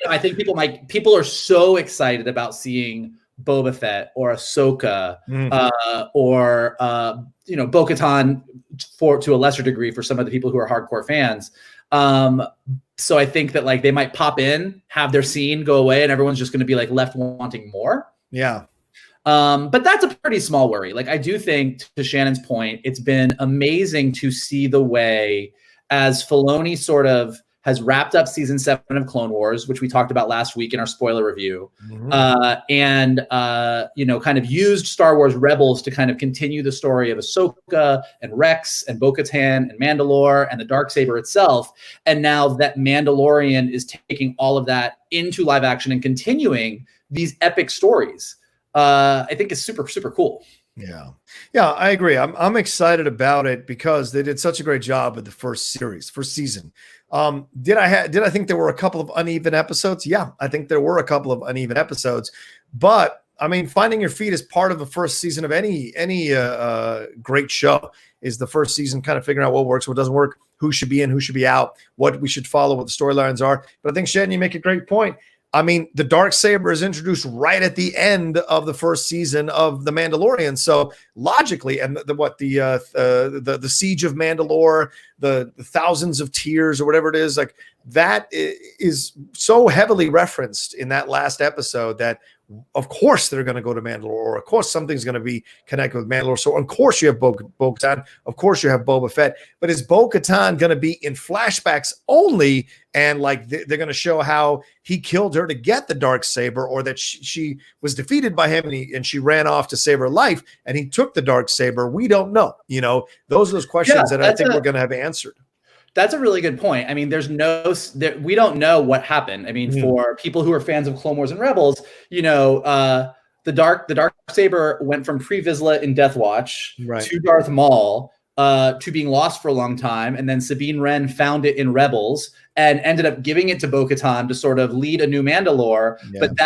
I think people are so excited about seeing Boba Fett or Ahsoka or Bo-Katan to a lesser degree for some of the people who are hardcore fans. So I think that they might pop in, have their scene, go away, and everyone's just going to be left wanting more. Yeah. But that's a pretty small worry. I do think, to Shannon's point, it's been amazing to see the way, as Filoni sort of has wrapped up season 7 of Clone Wars, which we talked about last week in our spoiler review, and kind of used Star Wars Rebels to kind of continue the story of Ahsoka and Rex and Bo-Katan and Mandalore and the Darksaber itself. And now that Mandalorian is taking all of that into live action and continuing these epic stories, I think is super, super cool. Yeah, I agree. I'm excited about it because they did such a great job with the first season. Did I think there were a couple of uneven episodes? Yeah, I think there were a couple of uneven episodes, but I mean, finding your feet is part of the first season of any great show. Is the first season kind of figuring out what works, what doesn't work, who should be in, who should be out, what we should follow, what the storylines are. But I think, Shannon, you make a great point. I mean, the Darksaber is introduced right at the end of the first season of The Mandalorian. So logically, and the siege of Mandalore, the thousands of tears or whatever it is, like that is so heavily referenced in that last episode that of course they're going to go to Mandalore, or of course something's going to be connected with Mandalore. So of course you have Bo-Katan, of course you have Boba Fett, but is Bo-Katan going to be in flashbacks only? And like they're going to show how he killed her to get the Darksaber, or that she was defeated by him and she ran off to save her life and he took the Darksaber. We don't know. Those are those questions that I think we're going to have answered. That's a really good point. I mean, we don't know what happened. I mean, for people who are fans of Clone Wars and Rebels, the Darksaber went from Pre Vizsla in Death Watch to Darth Maul to being lost for a long time, and then Sabine Wren found it in Rebels and ended up giving it to Bo-Katan to sort of lead a new Mandalore. Yeah. But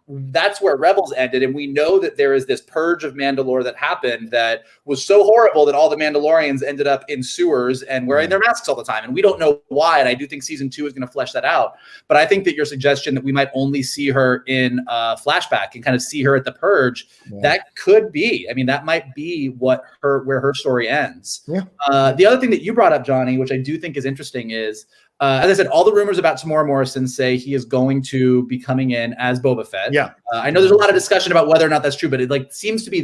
that's where Rebels ended, and we know that there is this purge of Mandalore that happened that was so horrible that all the Mandalorians ended up in sewers and wearing their masks all the time, and we don't know why. And I do think season 2 is going to flesh that out. But I think that your suggestion that we might only see her in flashback and kind of see her at the purge, that could be. I mean, that might be where her story ends. Yeah. The other thing that you brought up, Johnny, which I do think is interesting, is as I said, all the rumors about Tamora Morrison say he is going to be coming in as Boba Fett. Yeah, I know there's a lot of discussion about whether or not that's true, but it seems to be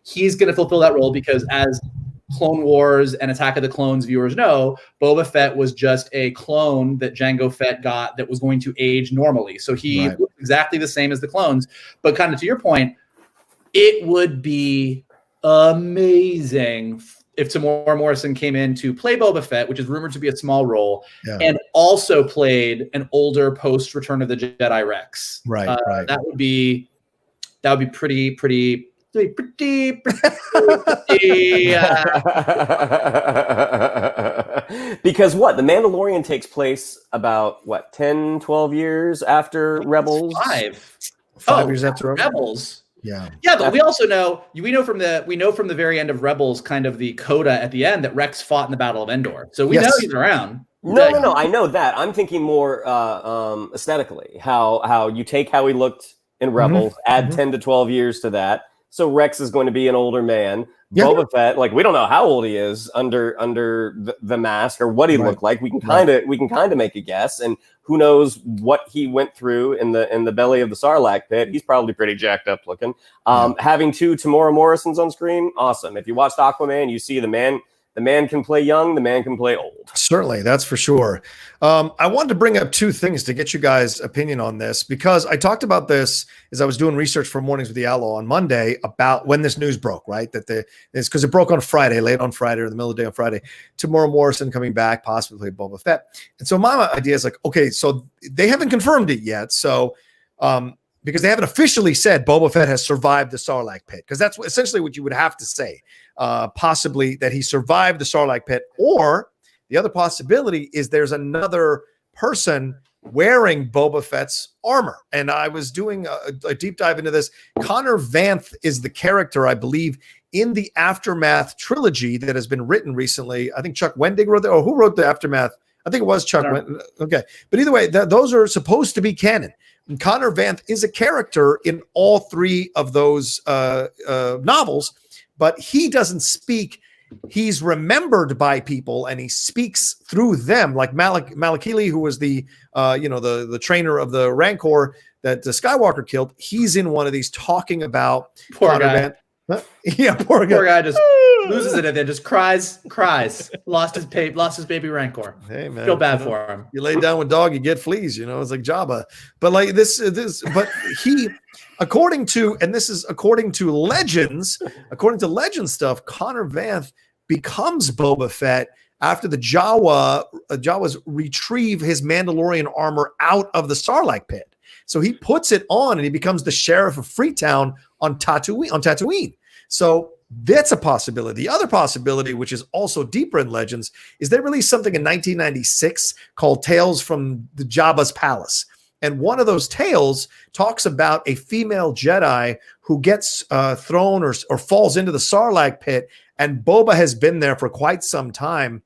he's going to fulfill that role, because as Clone Wars and Attack of the Clones viewers know, Boba Fett was just a clone that Jango Fett got that was going to age normally. So he was exactly the same as the clones. But kind of to your point, it would be amazing if Tamora Morrison came in to play Boba Fett, which is rumored to be a small role, and also played an older post Return of the Jedi Rex. Right. That would be pretty. Because The Mandalorian takes place about 10, 12 years after Rebels? 5 years after Rebels. Yeah, but we also know from the very end of Rebels, kind of the coda at the end, that Rex fought in the Battle of Endor. So we know he's around. No, I know that. I'm thinking more aesthetically, how you take how he looked in Rebels, add 10 to 12 years to that. So Rex is going to be an older man. Yeah. Boba Fett, we don't know how old he is under the mask, or what he looked like. We can kind of make a guess, and who knows what he went through in the belly of the Sarlacc pit. He's probably pretty jacked up looking. Having 2 Tamora Morrisons on screen, awesome. If you watched Aquaman, you see the man can play young, the man can play old. Certainly, that's for sure. I wanted to bring up 2 things to get you guys' opinion on this, because I talked about this as I was doing research for Mornings with the Outlaw on Monday about when this news broke, right? It's because it broke on Friday, late on Friday, or the middle of the day on Friday. Tamora Morrison coming back, possibly Boba Fett. And so my idea is okay, so they haven't confirmed it yet. So, because they haven't officially said Boba Fett has survived the Sarlacc pit, because that's essentially what you would have to say. Possibly that he survived the Sarlacc pit, or the other possibility is there's another person wearing Boba Fett's armor. And I was doing a deep dive into this. Connor Vanth is the character, I believe, in the Aftermath trilogy that has been written recently. I think Chuck Wendig wrote or who wrote the Aftermath? I think it was Chuck Wendig. Okay. But either way, those are supposed to be canon. And Connor Vanth is a character in all 3 of those novels, but he doesn't speak. He's remembered by people, and he speaks through them, like Malakili, who was the trainer of the Rancor that Skywalker killed. He's in one of these talking about poor guy. Yeah, poor guy. Poor guy just loses it and then just cries. Lost his baby Rancor. Hey man, feel bad for him. You lay down with dog, you get fleas. It's like Jabba. But like but he, according to legends stuff, Connor Vanth becomes Boba Fett after the Jawas retrieve his Mandalorian armor out of the Sarlacc pit. So he puts it on and he becomes the sheriff of Freetown on Tatooine. So that's a possibility. The other possibility, which is also deeper in Legends, is they released something in 1996 called Tales from the Jabba's Palace. And one of those tales talks about a female Jedi who gets thrown or falls into the Sarlacc pit, and Boba has been there for quite some time.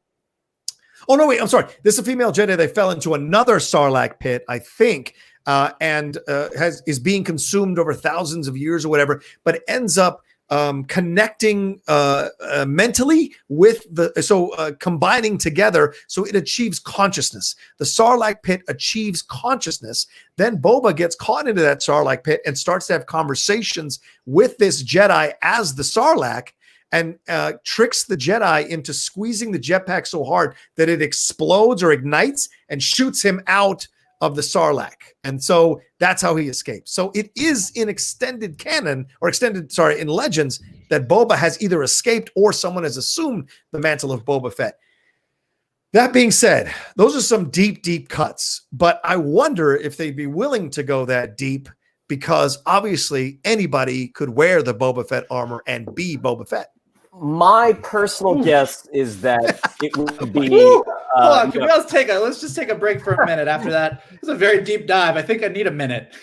Oh, no, wait, I'm sorry. This is a female Jedi. They fell into another Sarlacc pit, I think, and is being consumed over thousands of years or whatever, but ends up connecting mentally with combining together so it achieves consciousness. The Sarlacc pit achieves consciousness. Then Boba gets caught into that Sarlacc pit and starts to have conversations with this Jedi as the Sarlacc, and tricks the Jedi into squeezing the jetpack so hard that it explodes or ignites and shoots him out of the Sarlacc. And so that's how he escapes. So it is in in Legends that Boba has either escaped or someone has assumed the mantle of Boba Fett. That being said, those are some deep, deep cuts, but I wonder if they'd be willing to go that deep, because obviously anybody could wear the Boba Fett armor and be Boba Fett. My personal guess is that it would be. Hold on, let's just take a break for a minute after that. It's a very deep dive. I think I need a minute.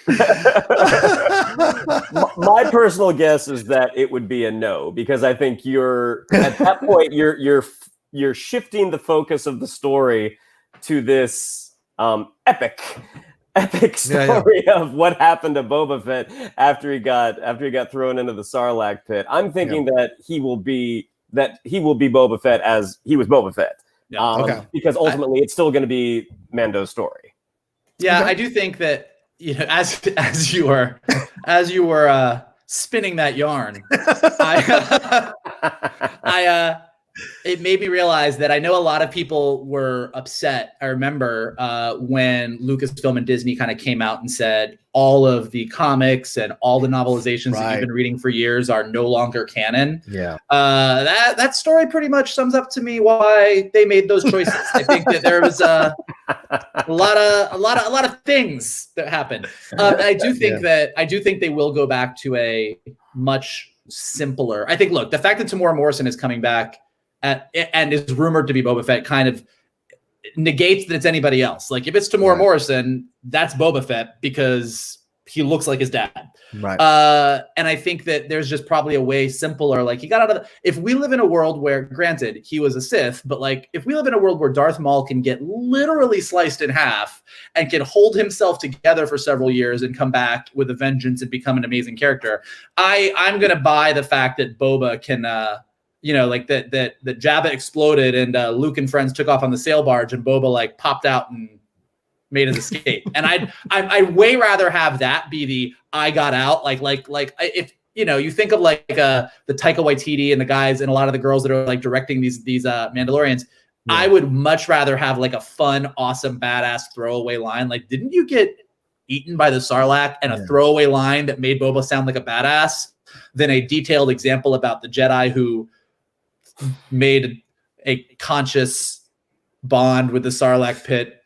My personal guess is that it would be a no, because I think at that point you're shifting the focus of the story to this epic story of what happened to Boba Fett after he got thrown into the Sarlacc pit. I'm thinking that he will be Boba Fett as he was Boba Fett. Because ultimately it's still going to be Mando's story. Yeah, okay. I do think that, as you were spinning that yarn, it made me realize that I know a lot of people were upset. I remember when Lucasfilm and Disney kind of came out and said all of the comics and all the novelizations that you've been reading for years are no longer canon. Yeah, that story pretty much sums up to me why they made those choices. I think that there was a lot of things that happened. I do think they will go back to a much simpler. I think. Look, the fact that Tamora Morrison is coming back and is rumored to be Boba Fett kind of negates that it's anybody else. Like, if it's Tamora Morrison, that's Boba Fett because he looks like his dad. Right. And I think that there's just probably a way simpler. Like, he got out of if we live in a world where, granted, he was a Sith, but like, if we live in a world where Darth Maul can get literally sliced in half and can hold himself together for several years and come back with a vengeance and become an amazing character, I'm going to buy the fact that Boba can, like that Jabba exploded and Luke and friends took off on the sail barge and Boba like popped out and made his escape. And I'd way rather have that be the I got out. Like if you think of like the Taika Waititi and the guys and a lot of the girls that are like directing these Mandalorians, I would much rather have like a fun, awesome, badass throwaway line. Like, didn't you get eaten by the Sarlacc, and a throwaway line that made Boba sound like a badass, than a detailed example about the Jedi who made a conscious bond with the Sarlacc pit.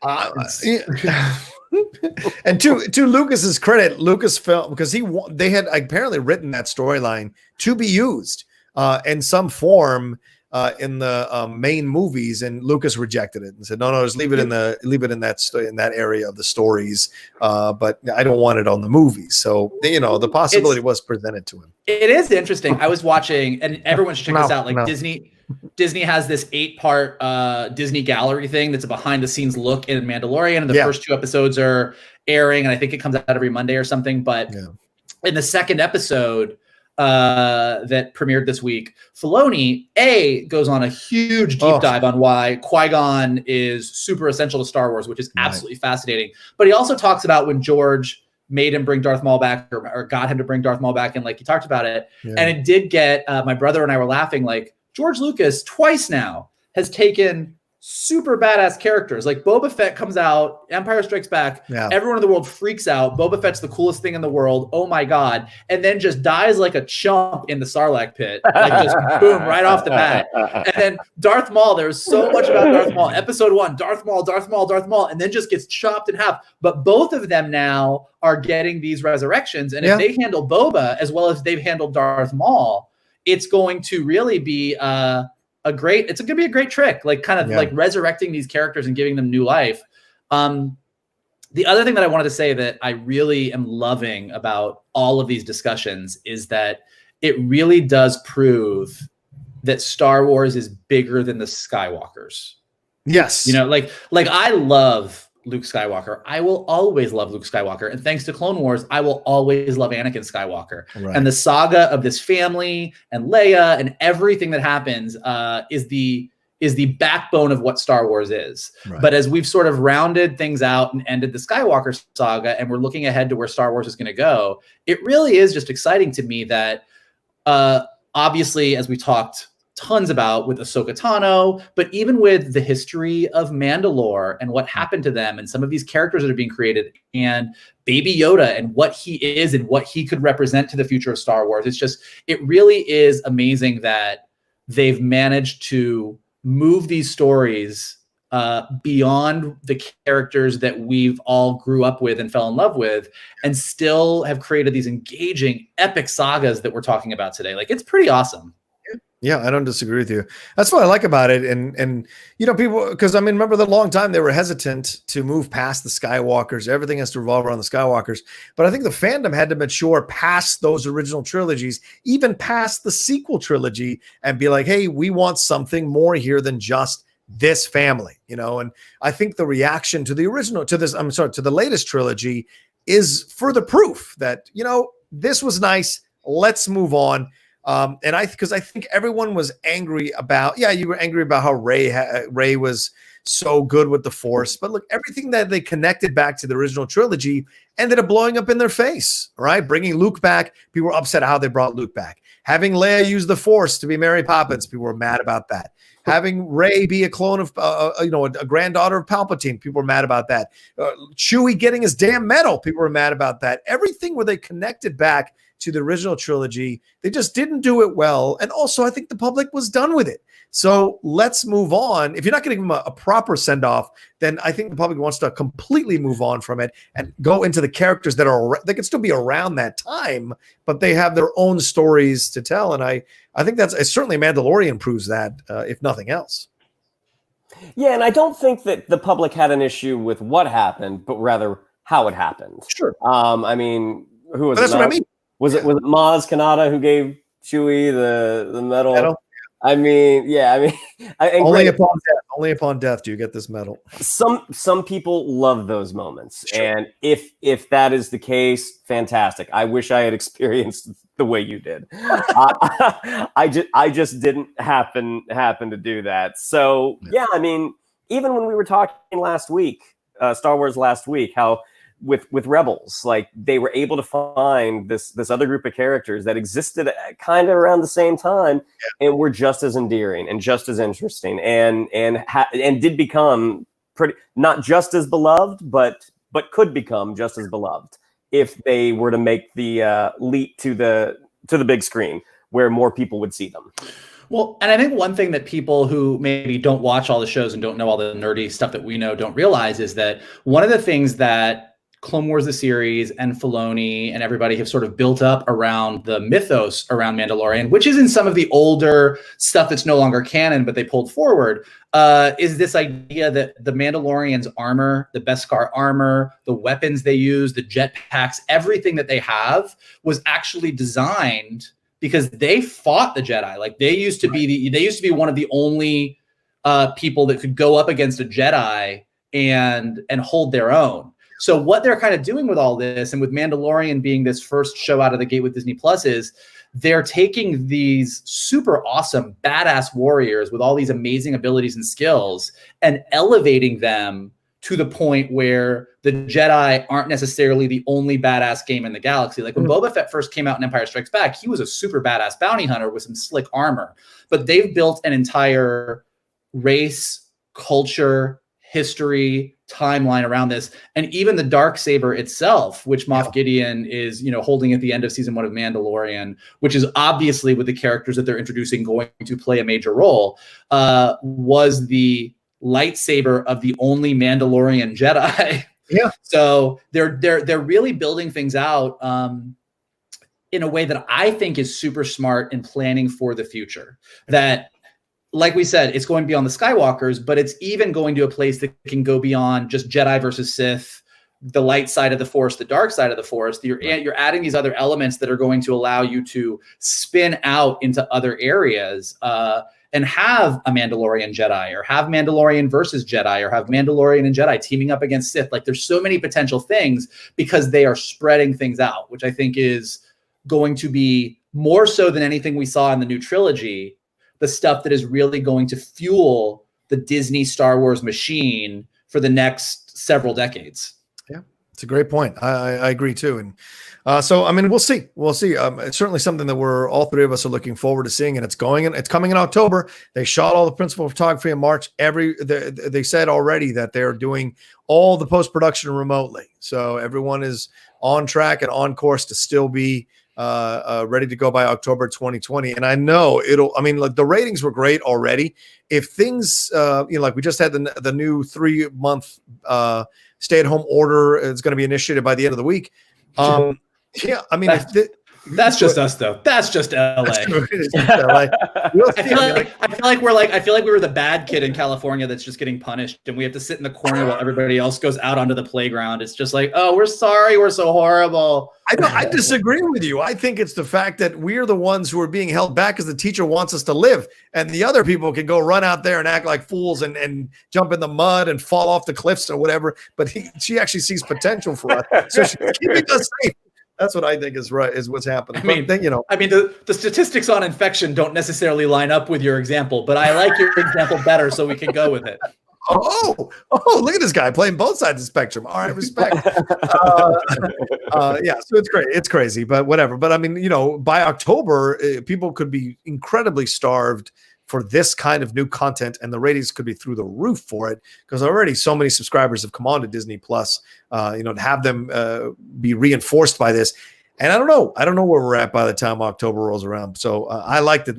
And to Lucas's credit, Lucasfilm, because they had apparently written that storyline to be used in some form in the main movies, and Lucas rejected it and said, no, just leave it in that area of the stories, but I don't want it on the movies. So the possibility was presented to him. It is interesting. I was watching, and everyone should check this out. Like, Disney has this 8-part Disney Gallery thing that's a behind the scenes look in Mandalorian, and the first 2 episodes are airing, and I think it comes out every Monday or something. But in the second episode that premiered this week, Filoni goes on a huge deep dive on why Qui-Gon is super essential to Star Wars, which is absolutely fascinating. But he also talks about when George made him bring Darth Maul back, or got him to bring Darth Maul back, and like, he talked about it, and it did get my brother and I were laughing, like, George Lucas twice now has taken super badass characters. Like Boba Fett comes out, Empire Strikes Back, everyone in the world freaks out. Boba Fett's the coolest thing in the world. Oh my God. And then just dies like a chump in the Sarlacc pit. Like just boom, right off the bat. And then Darth Maul, there's so much about Darth Maul. Episode 1, Darth Maul, and then just gets chopped in half. But both of them now are getting these resurrections. And if they handle Boba as well as they've handled Darth Maul, it's going to really be it's going to be a great trick, like kind of like resurrecting these characters and giving them new life. The other thing that I wanted to say that I really am loving about all of these discussions is that it really does prove that Star Wars is bigger than the Skywalkers. Yes. You know, like I love Luke Skywalker. I will always love Luke Skywalker. And thanks to Clone Wars, I will always love Anakin Skywalker. Right. And the saga of this family and Leia and everything that happens is the backbone of what Star Wars is. Right. But as we've sort of rounded things out and ended the Skywalker saga, and we're looking ahead to where Star Wars is going to go, it really is just exciting to me that obviously, as we talked tons about with Ahsoka Tano, but even with the history of Mandalore and what happened to them and some of these characters that are being created and Baby Yoda and what he is and what he could represent to the future of Star Wars. It really is amazing that they've managed to move these stories beyond the characters that we've all grew up with and fell in love with and still have created these engaging epic sagas that we're talking about today. Like, it's pretty awesome. Yeah, I don't disagree with you. That's what I like about it. And you know, people, because I mean, remember the long time they were hesitant to move past the Skywalkers. Everything has to revolve around the Skywalkers. But I think the fandom had to mature past those original trilogies, even past the sequel trilogy, and be like, hey, we want something more here than just this family, you know. And I think the reaction to the latest trilogy is further proof that, you know, this was nice. Let's move on. Because I think everyone was angry about, you were angry about how Rey was so good with the Force, but look, everything that they connected back to the original trilogy ended up blowing up in their face, right? Bringing Luke back, people were upset at how they brought Luke back. Having Leia use the Force to be Mary Poppins, people were mad about that. Having Rey be a clone of, a granddaughter of Palpatine, people were mad about that. Chewie getting his damn medal, people were mad about that. Everything where they connected back to the original trilogy, they just didn't do it well. And also, I think the public was done with it. So let's move on. If you're not going to give them a proper send-off, then I think the public wants to completely move on from it and go into the characters that they can still be around that time, but they have their own stories to tell. And I think that's certainly Mandalorian proves that, if nothing else. Yeah, and I don't think that the public had an issue with what happened, but rather how it happened. Sure. I mean, who was it? That's what I mean. Was it Maz Kanata who gave Chewie the medal? I mean, only upon death do you get this medal. Some people love those moments, sure. And if that is the case, fantastic. I wish I had experienced the way you did. I just didn't happen to do that. So yeah, I mean, even when we were talking last week, Star Wars last week, how with Rebels, like they were able to find this other group of characters that existed kind of around the same time, and were just as endearing and just as interesting, and did become pretty not just as beloved, but could become just as beloved if they were to make the leap to the big screen where more people would see them. Well, and I think one thing that people who maybe don't watch all the shows and don't know all the nerdy stuff that we know don't realize is that one of the things that Clone Wars, the series, and Filoni and everybody have sort of built up around the mythos around Mandalorian, which is in some of the older stuff that's no longer canon, but they pulled forward, is this idea that the Mandalorian's armor, the Beskar armor, the weapons they use, the jetpacks, everything that they have was actually designed because they fought the Jedi. Like they used to be one of the only people that could go up against a Jedi and hold their own. So what they're kind of doing with all this, and with Mandalorian being this first show out of the gate with Disney Plus, is they're taking these super awesome, badass warriors with all these amazing abilities and skills and elevating them to the point where the Jedi aren't necessarily the only badass game in the galaxy. Like when Boba Fett first came out in Empire Strikes Back, he was a super badass bounty hunter with some slick armor. But they've built an entire race, culture, history, timeline around this. And even the Darksaber itself, which Moff Gideon is, holding at the end of season 1 of Mandalorian, which is obviously with the characters that they're introducing going to play a major role, was the lightsaber of the only Mandalorian Jedi. Yeah. So they're really building things out in a way that I think is super smart in planning for the future. That, like we said, it's going beyond the Skywalkers, but it's even going to a place that can go beyond just Jedi versus Sith, the light side of the Force, the dark side of the Force. You're adding these other elements that are going to allow you to spin out into other areas and have a Mandalorian Jedi, or have Mandalorian versus Jedi, or have Mandalorian and Jedi teaming up against Sith. Like, there's so many potential things because they are spreading things out, which I think is going to be more so than anything we saw in the new trilogy, the stuff that is really going to fuel the Disney Star Wars machine for the next several decades. Yeah, it's a great point. I agree too. And so, I mean, we'll see. It's certainly something that all three of us are looking forward to seeing, and it's coming in October. They shot all the principal photography in March. They said already that they're doing all the post-production remotely. So everyone is on track and on course to still be ready to go by October 2020. And I know the ratings were great already. If things, like we just had the new 3-month stay-at-home order is going to be initiated by the end of the week. Yeah, I mean, that's just us, though. That's just LA. That's true. It is just LA. I feel like we were the bad kid in California that's just getting punished, and we have to sit in the corner while everybody else goes out onto the playground. It's just like, oh, we're sorry, we're so horrible. I disagree with you. I think it's the fact that we're the ones who are being held back because the teacher wants us to live, and the other people can go run out there and act like fools and jump in the mud and fall off the cliffs or whatever. But she actually sees potential for us, so she's keeping us safe. That's what I think is right, is what's happening. The statistics on infection don't necessarily line up with your example, but I like your example better, so we can go with it. Oh, look at this guy playing both sides of the spectrum. All right, respect. Yeah, so it's great. It's crazy, but whatever. But I mean, by October, people could be incredibly starved for this kind of new content, and the ratings could be through the roof for it, because already so many subscribers have come on to Disney Plus, to have them be reinforced by this. And I don't know where we're at by the time October rolls around. So I like that.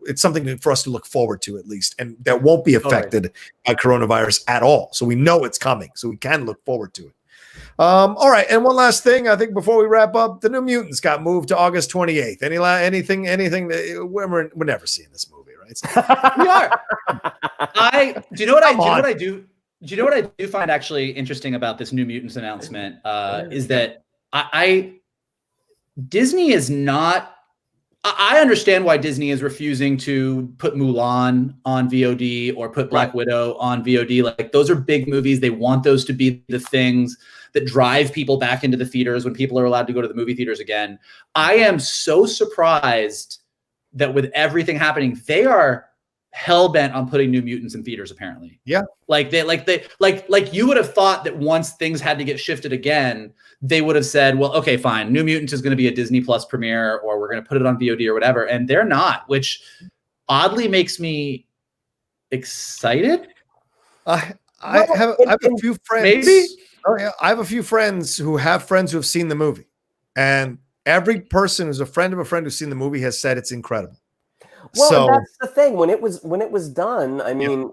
It's something for us to look forward to, at least, and that won't be affected by coronavirus at all. So we know it's coming, so we can look forward to it. All right, and one last thing, I think, before we wrap up, the New Mutants got moved to August 28th. Anything that we're never seeing this movie, right? We are. Do you know what I do find actually interesting about this New Mutants announcement is that Disney is not. I understand why Disney is refusing to put Mulan on VOD or put Black Widow on VOD. Like, those are big movies. They want those to be the things that drive people back into the theaters when people are allowed to go to the movie theaters again. I am so surprised that with everything happening, they are hell-bent on putting New Mutants in theaters, apparently. Yeah. Like you would have thought that once things had to get shifted again, they would have said, well, okay, fine, New Mutants is going to be a Disney Plus premiere, or we're going to put it on VOD or whatever. And they're not, which oddly makes me excited. I have a few friends. Maybe? Oh, yeah. I have a few friends who have friends who have seen the movie. And every person who's a friend of a friend who's seen the movie has said it's incredible. Well, that's the thing. When it was done, I mean,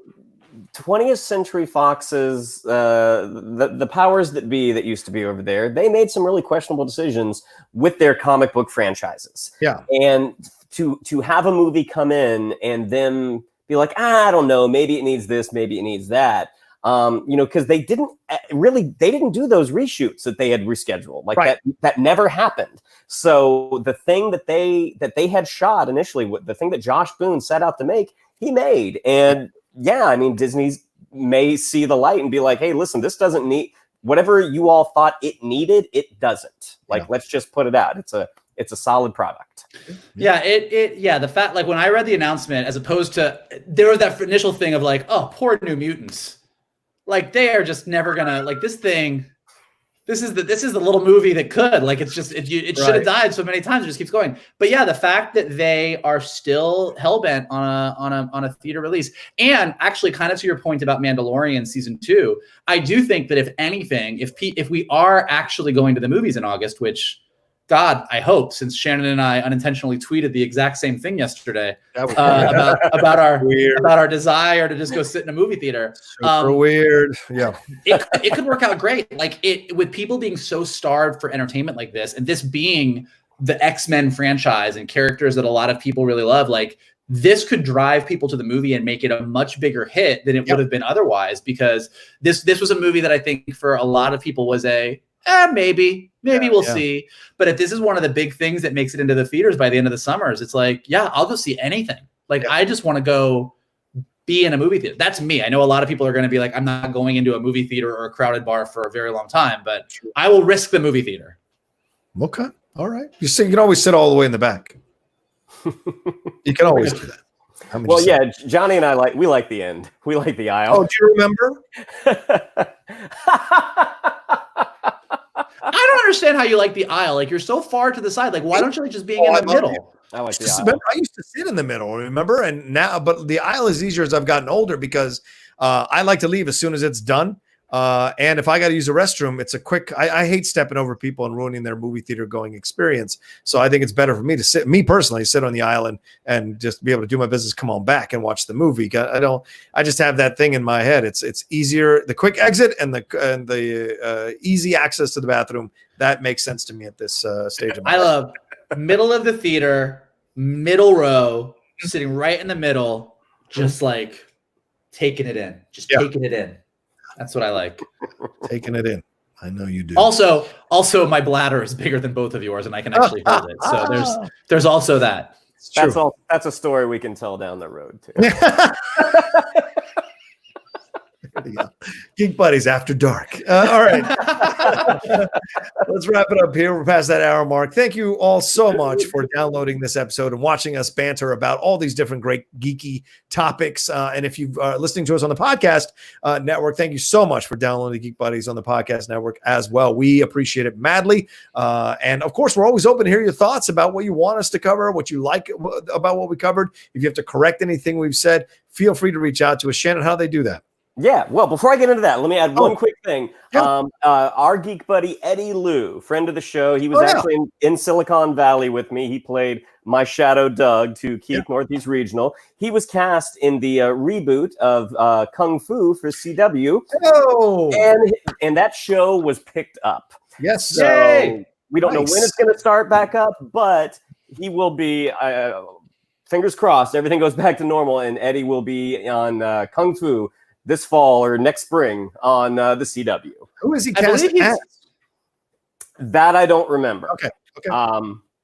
20th Century Fox's the powers that be that used to be over there, they made some really questionable decisions with their comic book franchises. Yeah, and to have a movie come in and then be like, I don't know, maybe it needs this, maybe it needs that. Because they didn't do those reshoots that they had rescheduled. Like that never happened. So the thing that they had shot initially, the thing that Josh Boone set out to make, he made. And yeah, I mean, Disney's may see the light and be like, hey, listen, this doesn't need whatever you all thought it needed. It doesn't. Let's just put it out. It's a solid product. Yeah, the fact, like, when I read the announcement, as opposed to, there was that initial thing of like, oh, poor New Mutants. like they are just never gonna like this thing. This is the little movie that could like it should have died so many times. It just keeps going. But yeah, the fact that they are still hellbent on a theater release, and actually, kind of to your point about Mandalorian season 2, I do think that if anything, if we are actually going to the movies in August, which God, I hope, since Shannon and I unintentionally tweeted the exact same thing yesterday about our desire to just go sit in a movie theater. Super weird. Yeah. It could work out great. Like with people being so starved for entertainment like this, and this being the X-Men franchise and characters that a lot of people really love, like this could drive people to the movie and make it a much bigger hit than it would have been otherwise, because this was a movie that I think for a lot of people was maybe we'll see. But if this is one of the big things that makes it into the theaters by the end of the summers, it's like, yeah, I'll go see anything. Like, I just want to go be in a movie theater. That's me. I know a lot of people are going to be like, I'm not going into a movie theater or a crowded bar for a very long time, but I will risk the movie theater. Okay. All right. You can always sit all the way in the back. You can always do that. Well, yeah, Johnny and I we like the end. We like the aisle. Oh, do you remember? I don't understand how you like the aisle. Like, you're so far to the side. Like, why don't you like just being in the middle? I like the aisle. I used to sit in the middle, remember? And now, but the aisle is easier as I've gotten older, because I like to leave as soon as it's done. And if I got to use a restroom, it's a quick, I hate stepping over people and ruining their movie theater going experience. So I think it's better for me to me personally, sit on the aisle and just be able to do my business, come on back and watch the movie. I just have that thing in my head. It's easier, the quick exit and the easy access to the bathroom. That makes sense to me at this stage of my life. I love middle of the theater, middle row, sitting right in the middle, just like taking it in, taking it in. That's what I like. Taking it in. I know you do. Also, my bladder is bigger than both of yours, and I can actually hold it. So there's also that. That's a story we can tell down the road too. Geek Buddies After Dark. All right. Let's wrap it up here. We're past that hour mark. Thank you all so much for downloading this episode and watching us banter about all these different great geeky topics. And if you are listening to us on the podcast network, thank you so much for downloading Geek Buddies on the podcast network as well. We appreciate it madly. And of course, we're always open to hear your thoughts about what you want us to cover, what you like about what we covered. If you have to correct anything we've said, feel free to reach out to us. Shannon, how do they do that? Yeah, well, before I get into that, let me add one quick thing. Yeah. Our geek buddy, Eddie Liu, friend of the show, he was actually in Silicon Valley with me. He played my shadow, Doug, to Keith Northeast Regional. He was cast in the reboot of Kung Fu for CW. Oh. And that show was picked up. Yes. So we don't know when it's going to start back up, but he will be, fingers crossed, everything goes back to normal, and Eddie will be on Kung Fu this fall or next spring on the CW. Who is he cast as? That I don't remember. Okay.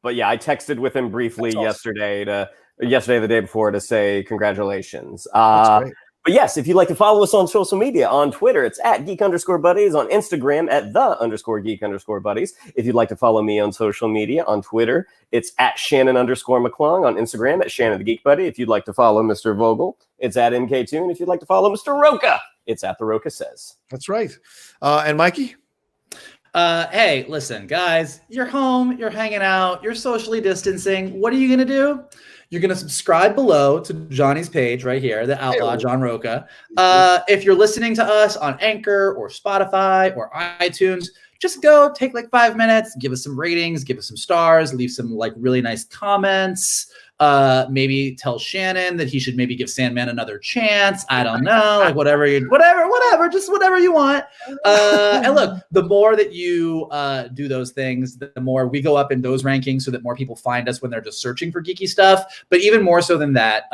But yeah, I texted with him briefly yesterday, the day before, to say congratulations. That's great. But yes, if you'd like to follow us on social media, on Twitter, it's at @geek_buddies, on Instagram at @the_geek_buddies. If you'd like to follow me on social media, on Twitter, it's at @Shannon_McClung, on Instagram at Shannon the Geek Buddy. If you'd like to follow Mr. Vogel, it's at MK2. If you'd like to follow Mr. Rocha, it's at The Rocha Says. That's right. And Mikey? Hey, listen, guys, you're home, you're hanging out, you're socially distancing. What are you going to do? You're going to subscribe below to Johnny's page right here, the Outlaw John Rocha. If you're listening to us on Anchor or Spotify or iTunes, just go take like 5 minutes, give us some ratings, give us some stars, leave some like really nice comments. Maybe tell Shannon that he should maybe give Sandman another chance. I don't know, like whatever, just whatever you want. And look, the more that you do those things, the more we go up in those rankings, so that more people find us when they're just searching for geeky stuff. But even more so than that,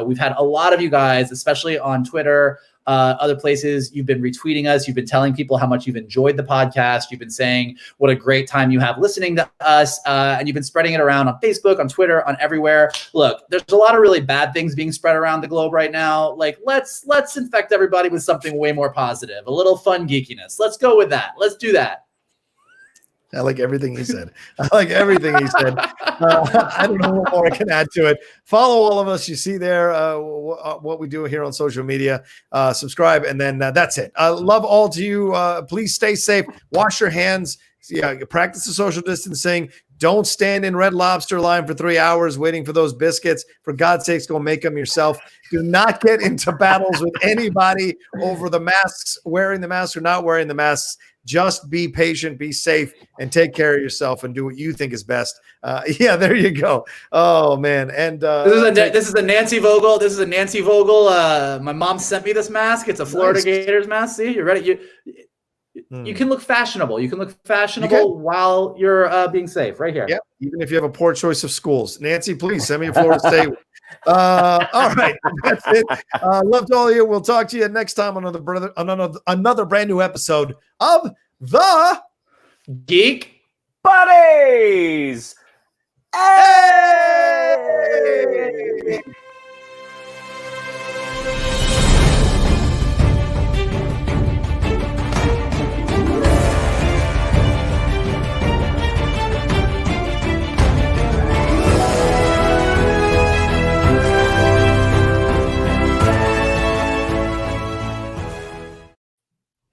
we've had a lot of you guys, especially on Twitter, other places, you've been retweeting us. You've been telling people how much you've enjoyed the podcast. You've been saying what a great time you have listening to us. And you've been spreading it around on Facebook, on Twitter, on everywhere. Look, there's a lot of really bad things being spread around the globe right now. Like, let's infect everybody with something way more positive, a little fun geekiness. Let's go with that. Let's do that. I like everything he said. I like everything he said. I don't know what more I can add to it. Follow all of us. You see there what we do here on social media. Subscribe, and then that's it. Love all to you. Please stay safe. Wash your hands. Practice the social distancing. Don't stand in Red Lobster line for 3 hours waiting for those biscuits. For God's sakes, go make them yourself. Do not get into battles with anybody over the masks, wearing the mask or not wearing the masks. Just be patient, be safe, and take care of yourself and do what you think is best. Yeah, there you go. Oh, man. And this is a Nancy Vogel. This is a Nancy Vogel. My mom sent me this mask. It's a Florida Gators mask. See, you're ready. You can look fashionable. You can look fashionable while you're being safe right here. Yeah, even if you have a poor choice of schools. Nancy, please send me a Florida State. All right, that's it. Love to all of you. We'll talk to you next time on another brand new episode of the Geek Buddies. Hey!